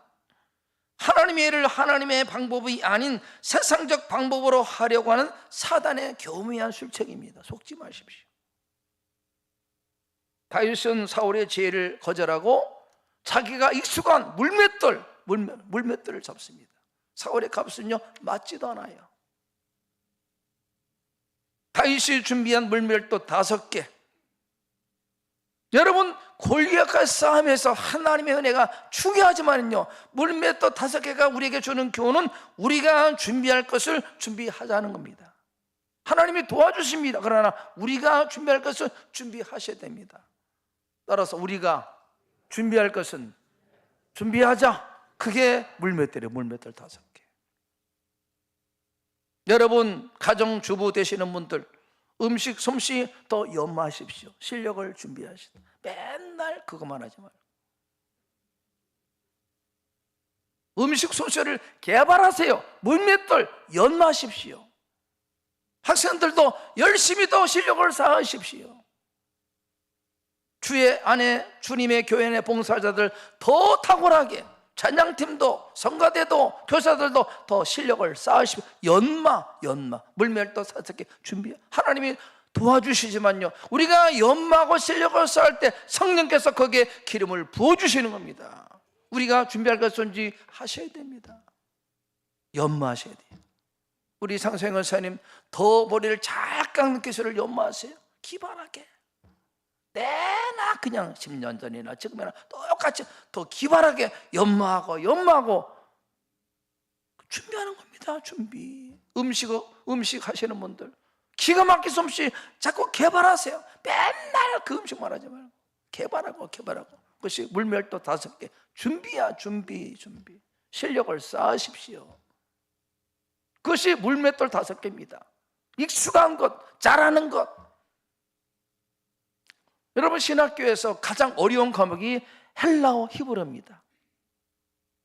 하나님의 일을 하나님의 방법이 아닌 세상적 방법으로 하려고 하는 사단의 교묘한 술책입니다. 속지 마십시오. 다윗은 사울의 제의를 거절하고 자기가 익숙한 물맷돌을 잡습니다. 사울의 갑옷은요 맞지도 않아요. 다윗이 준비한 물맷돌 5개. 여러분, 골리앗과 싸움에서 하나님의 은혜가 중요하지만요 물맷돌 5개가 우리에게 주는 교훈은 우리가 준비할 것을 준비하자는 겁니다. 하나님이 도와주십니다. 그러나 우리가 준비할 것을 준비하셔야 됩니다. 따라서 우리가 준비할 것은 준비하자. 그게 물맷돌이에요. 물맷돌 5개. 여러분, 가정주부 되시는 분들 음식 솜씨 더 연마하십시오. 실력을 준비하시다. 맨날 그것만 하지 말고 음식 솜씨를 개발하세요. 물맷돌 연마하십시오. 학생들도 열심히 더 실력을 쌓으십시오. 주의 안에 주님의 교회 내 봉사자들 더 탁월하게 찬양팀도 성가대도 교사들도 더 실력을 쌓으십시오. 연마 물맷돌 5개 준비. 하나님이 도와주시지만요 우리가 연마하고 실력을 쌓을 때 성령께서 거기에 기름을 부어주시는 겁니다. 우리가 준비할 것을 준비하셔야 됩니다. 연마하셔야 돼요. 우리 상소영 원사님 더 머리를 잘 깎는 기술을 연마하세요. 기발하게. 내나 그냥 10년 전이나 지금이나 똑같이 더 기발하게 연마하고 준비하는 겁니다. 준비. 음식 하시는 분들 기가 막힌 솜씨 자꾸 개발하세요. 맨날 그 음식만 하지 말고 개발하고 그것이 물맷돌 5개. 준비야. 준비. 실력을 쌓으십시오. 그것이 물맷돌 5개입니다. 익숙한 것, 잘하는 것. 여러분, 신학교에서 가장 어려운 과목이 헬라어 히브리어입니다.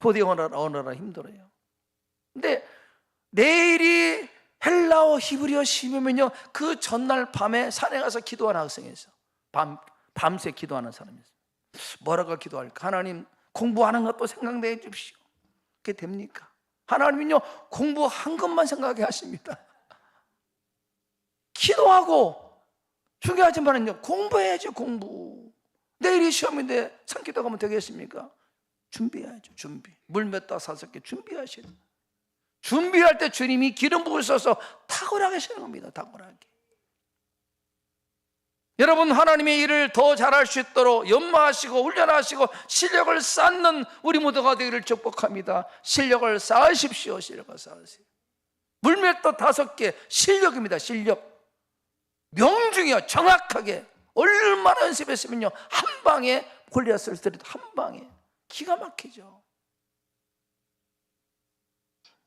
고대 언어라 힘들어요. 근데 내일이 헬라어 히브리어 시험이면요, 그 전날 밤에 산에 가서 기도하는 학생이 있어. 밤새 기도하는 사람이 있어. 뭐라고 기도할까? 하나님, 공부하는 것도 생각내 주십시오. 그게 됩니까? 하나님은요, 공부한 것만 생각하게 하십니다. 기도하고 중요하지만은요, 공부해야죠. 공부. 내일이 시험인데 산기도 가면 되겠습니까? 준비해야죠. 준비. 물 몇 다 5개 준비하셔야 돼요. 준비할 때 주님이 기름 부으셔서 탁월하게 하시는 겁니다. 탁월하게. 여러분, 하나님의 일을 더 잘할 수 있도록 연마하시고 훈련하시고 실력을 쌓는 우리 모두가 되기를 축복합니다. 실력을 쌓으십시오. 실력을 쌓으세요. 물맷도 5개 실력입니다. 실력. 명중이요, 정확하게 얼마나 연습했으면요, 한 방에 골리앗을 때려도 한 방에 기가 막히죠.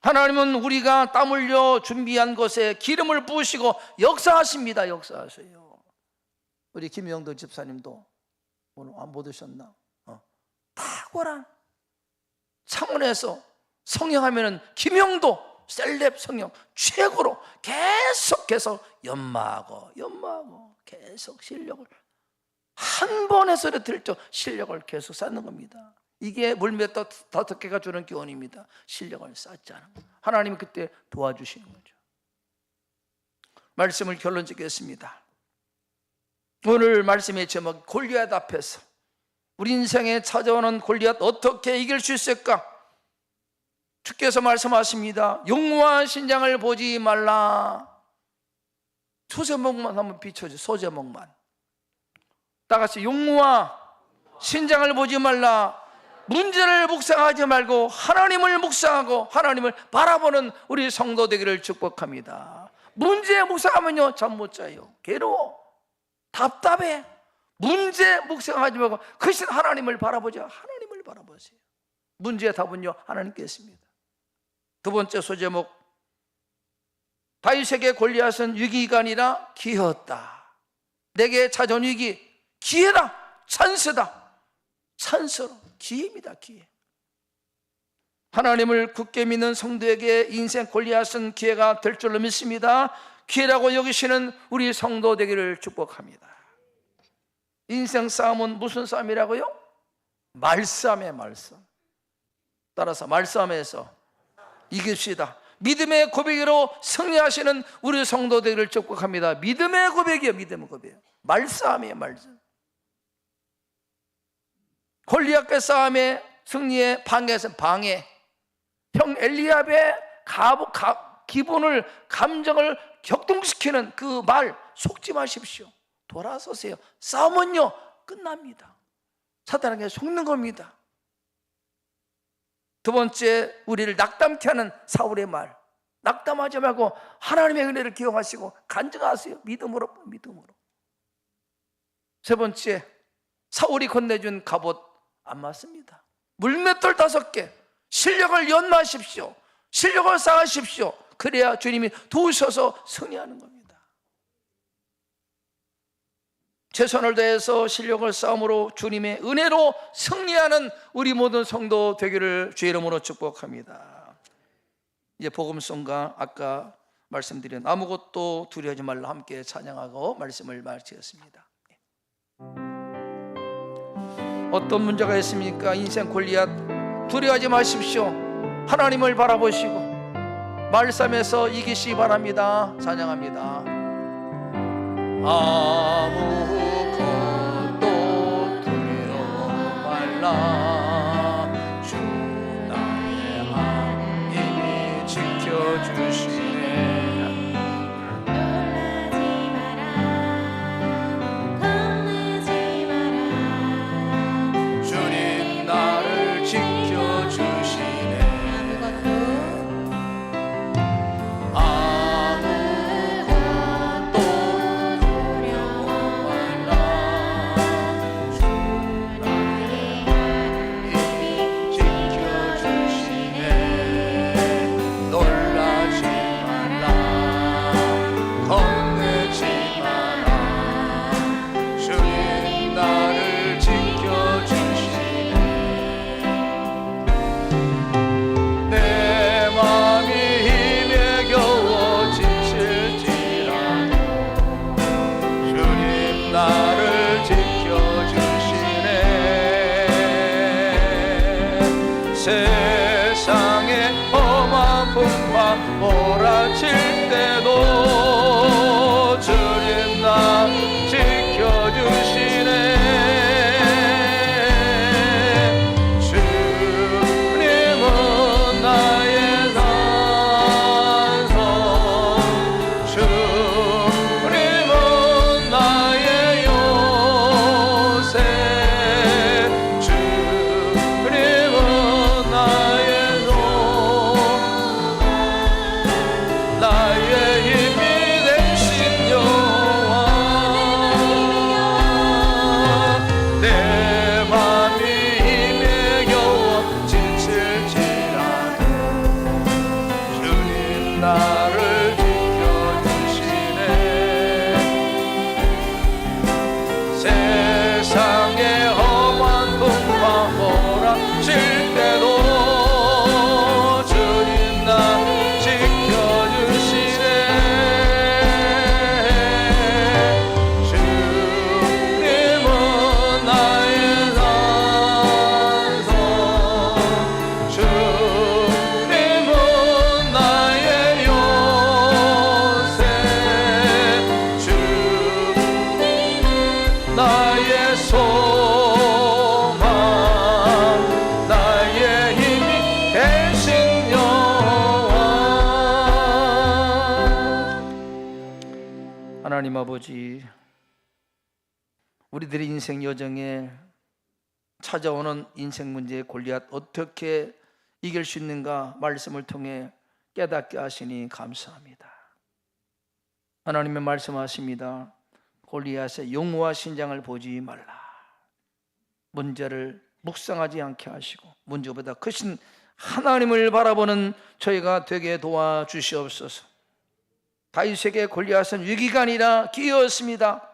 하나님은 우리가 땀 흘려 준비한 것에 기름을 부으시고 역사하십니다. 역사하세요. 우리 김영도 집사님도 오늘 못 오셨나? 탁월한 창원에서 성령하면은 김영도 셀렙 성령 최고로 계속해서 연마하고 계속 실력을 한 번에 쓰러뜨릴 적 실력을 계속 쌓는 겁니다. 이게 물몇 5개가 주는 교훈입니다. 실력을 쌓자는 거. 하나님이 그때 도와주시는 거죠. 말씀을 결론 짓겠습니다. 오늘 말씀의 제목, 골리앗 앞에서 우리 인생에 찾아오는 골리앗 어떻게 이길 수 있을까? 주께서 말씀하십니다. 용모한 신장을 보지 말라. 소제목만 한번 비춰줘. 소제목만 다 같이, 용모와 신장을 보지 말라. 문제를 묵상하지 말고 하나님을 묵상하고 하나님을 바라보는 우리 성도 되기를 축복합니다. 문제 묵상하면요, 잠 못 자요. 괴로워, 답답해. 문제 묵상하지 말고 그 신 하나님을 바라보자. 하나님을 바라보세요. 문제의 답은요, 하나님께 있습니다. 두 번째 소제목, 다윗에게 골리앗은 위기가 아니라 기회였다. 내게 찾아온 위기, 기회다. 찬스다. 찬스로, 기회입니다. 기회. 하나님을 굳게 믿는 성도에게 인생 골리앗은 기회가 될 줄로 믿습니다. 기회라고 여기시는 우리 성도 되기를 축복합니다. 인생 싸움은 무슨 싸움이라고요? 말싸움의 말싸움. 따라서 말싸움에서 이깁시다. 믿음의 고백으로 승리하시는 우리 성도 되기를 축복합니다. 믿음의 고백이요, 믿음의 고백. 말싸움이에요, 말싸움. 골리앗과 싸움의 승리의 방해에서 방해. 형 엘리압의 기분을, 감정을 격동시키는 그 말 속지 마십시오. 돌아서세요. 싸움은요, 끝납니다. 사단에게 속는 겁니다. 두 번째, 우리를 낙담케 하는 사울의 말. 낙담하지 말고 하나님의 은혜를 기억하시고 간증하세요. 믿음으로. 세 번째, 사울이 건네준 갑옷 안 맞습니다. 물맷돌 5개. 실력을 연마하십시오. 실력을 쌓으십시오. 그래야 주님이 도우셔서 승리하는 겁니다. 최선을 다해서 실력을 쌓음으로 주님의 은혜로 승리하는 우리 모든 성도 되기를 주의 이름으로 축복합니다. 이제 복음송가 아까 말씀드린 아무것도 두려워하지 말라 함께 찬양하고 말씀을 마치겠습니다. 어떤 문제가 있습니까? 인생 골리앗 두려워하지 마십시오. 하나님을 바라보시고 말씀에서 이기시기 바랍니다. 찬양합니다. 아무것도 두려워 말라. 주 나의 하나님이 지켜주시네. 주님 나를 지켜주시네. 주님 세상에 험한 풍파 몰아칠 때도 주님 나 지켜주시네. 주님은 나의 산성, 주님은 나의 요새, 주님은 나의 로, 나의 힘이 되신 여호와. 내 맘이 힘에 겨워 지칠지라도 주님 나를 지켜주시네. 세상에 험한 풍파 몰아칠 때도 주님 나 지켜주시네. 주님은 나의 산성, 주님은 나의 요새, 주님은 나의 소망, 나의 힘이 되신 여호와. 하나님 아버지, 우리들의 인생 여정에 찾아오는 인생 문제의 골리앗 어떻게 이길 수 있는가 말씀을 통해 깨닫게 하시니 감사합니다. 하나님의 말씀하십니다. 골리앗의 용모와 신장을 보지 말라. 문제를 묵상하지 않게 하시고 문제보다 크신 하나님을 바라보는 저희가 되게 도와주시옵소서. 다윗에게 골리앗은 위기가 아니라 기회였습니다.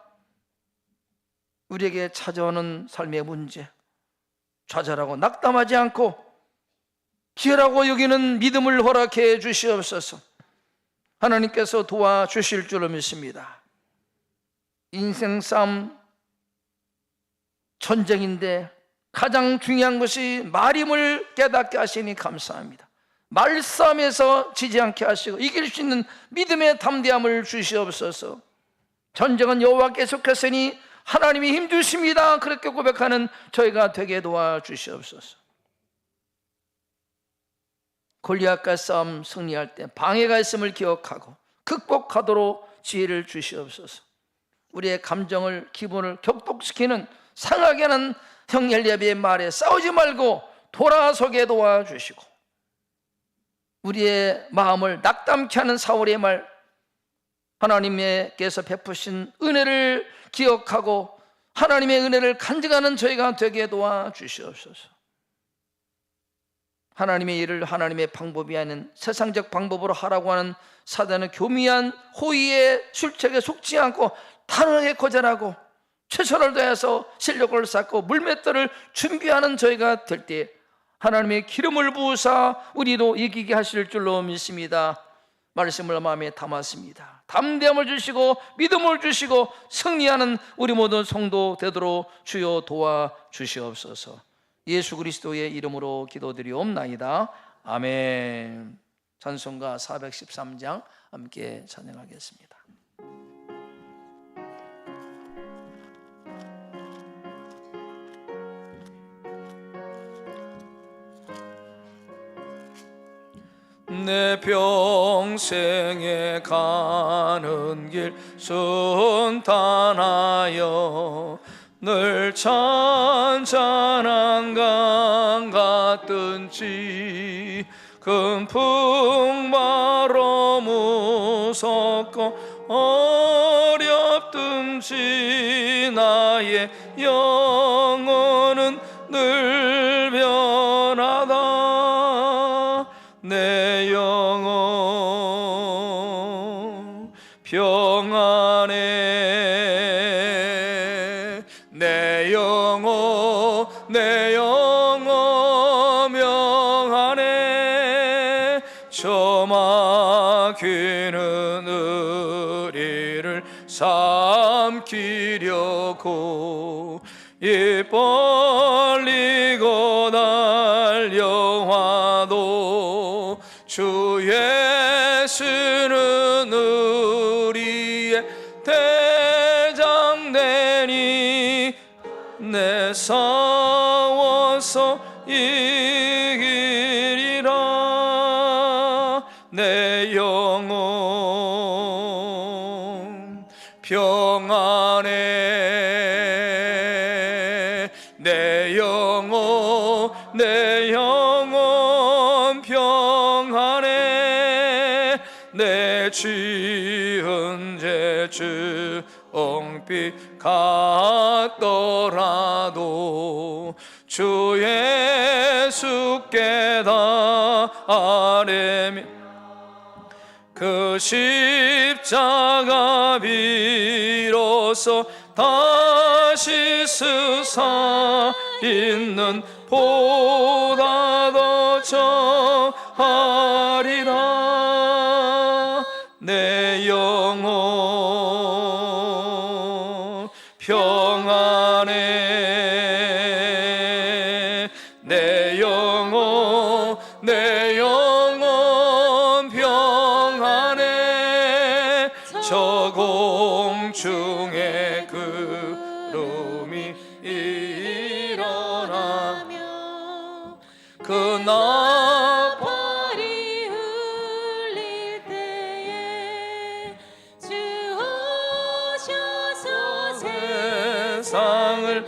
우리에게 찾아오는 삶의 문제, 좌절하고 낙담하지 않고 기회라고 여기는 믿음을 허락해 주시옵소서. 하나님께서 도와주실 줄로 믿습니다. 인생 싸움 전쟁인데 가장 중요한 것이 말임을 깨닫게 하시니 감사합니다. 말싸움에서 지지 않게 하시고 이길 수 있는 믿음의 담대함을 주시옵소서. 전쟁은 여호와께서 속했으니 하나님이 힘주십니다. 그렇게 고백하는 저희가 되게 도와주시옵소서. 골리앗과 싸움 승리할 때 방해가 있음을 기억하고 극복하도록 지혜를 주시옵소서. 우리의 감정을, 기분을 격동시키는 상하게 하는 형 엘리야비의 말에 싸우지 말고 돌아서게 도와주시고, 우리의 마음을 낙담케 하는 사울의 말, 하나님께서 베푸신 은혜를 기억하고 하나님의 은혜를 간직하는 저희가 되게 도와주시옵소서. 하나님의 일을 하나님의 방법이 아닌 세상적 방법으로 하라고 하는 사단의 교미한 호의의 술책에 속지 않고 단호하게 거절하고 최선을 다해서 실력을 쌓고 물맷돌을 준비하는 저희가 될 때 하나님의 기름을 부으사 우리도 이기게 하실 줄로 믿습니다. 말씀을 마음에 담았습니다. 담대함을 주시고 믿음을 주시고 승리하는 우리 모든 성도 되도록 주여 도와주시옵소서. 예수 그리스도의 이름으로 기도드리옵나이다. 아멘. 찬송가 413장 함께 찬양하겠습니다. 내 평생에 가는 길 순탄하여 늘 찬찬한 강 같든지 큰 풍바로 무섭고 어렵든지 나의 영혼은 늘 변하다. 내 영혼 평안해. 내 영혼 명하네. 저 막히는 의리를 삼키려고 입 벌리고 날 달려와도 주 예수는 우리의 대장 되니 내 싸워서 이기리라. 내 영혼 평안해. 내 영혼 평안해. 내 지은 죄 주홍빛 같더라도 주 예수께 다 아뢰며 그 십자가 비로소 다시 스사 있는 보다 더 정하리라. 내 영혼 평안해. 내 영혼 평안해. 저 공중에 구름이 일어나 그 나팔이 울릴 때에 주 오셔서 세상을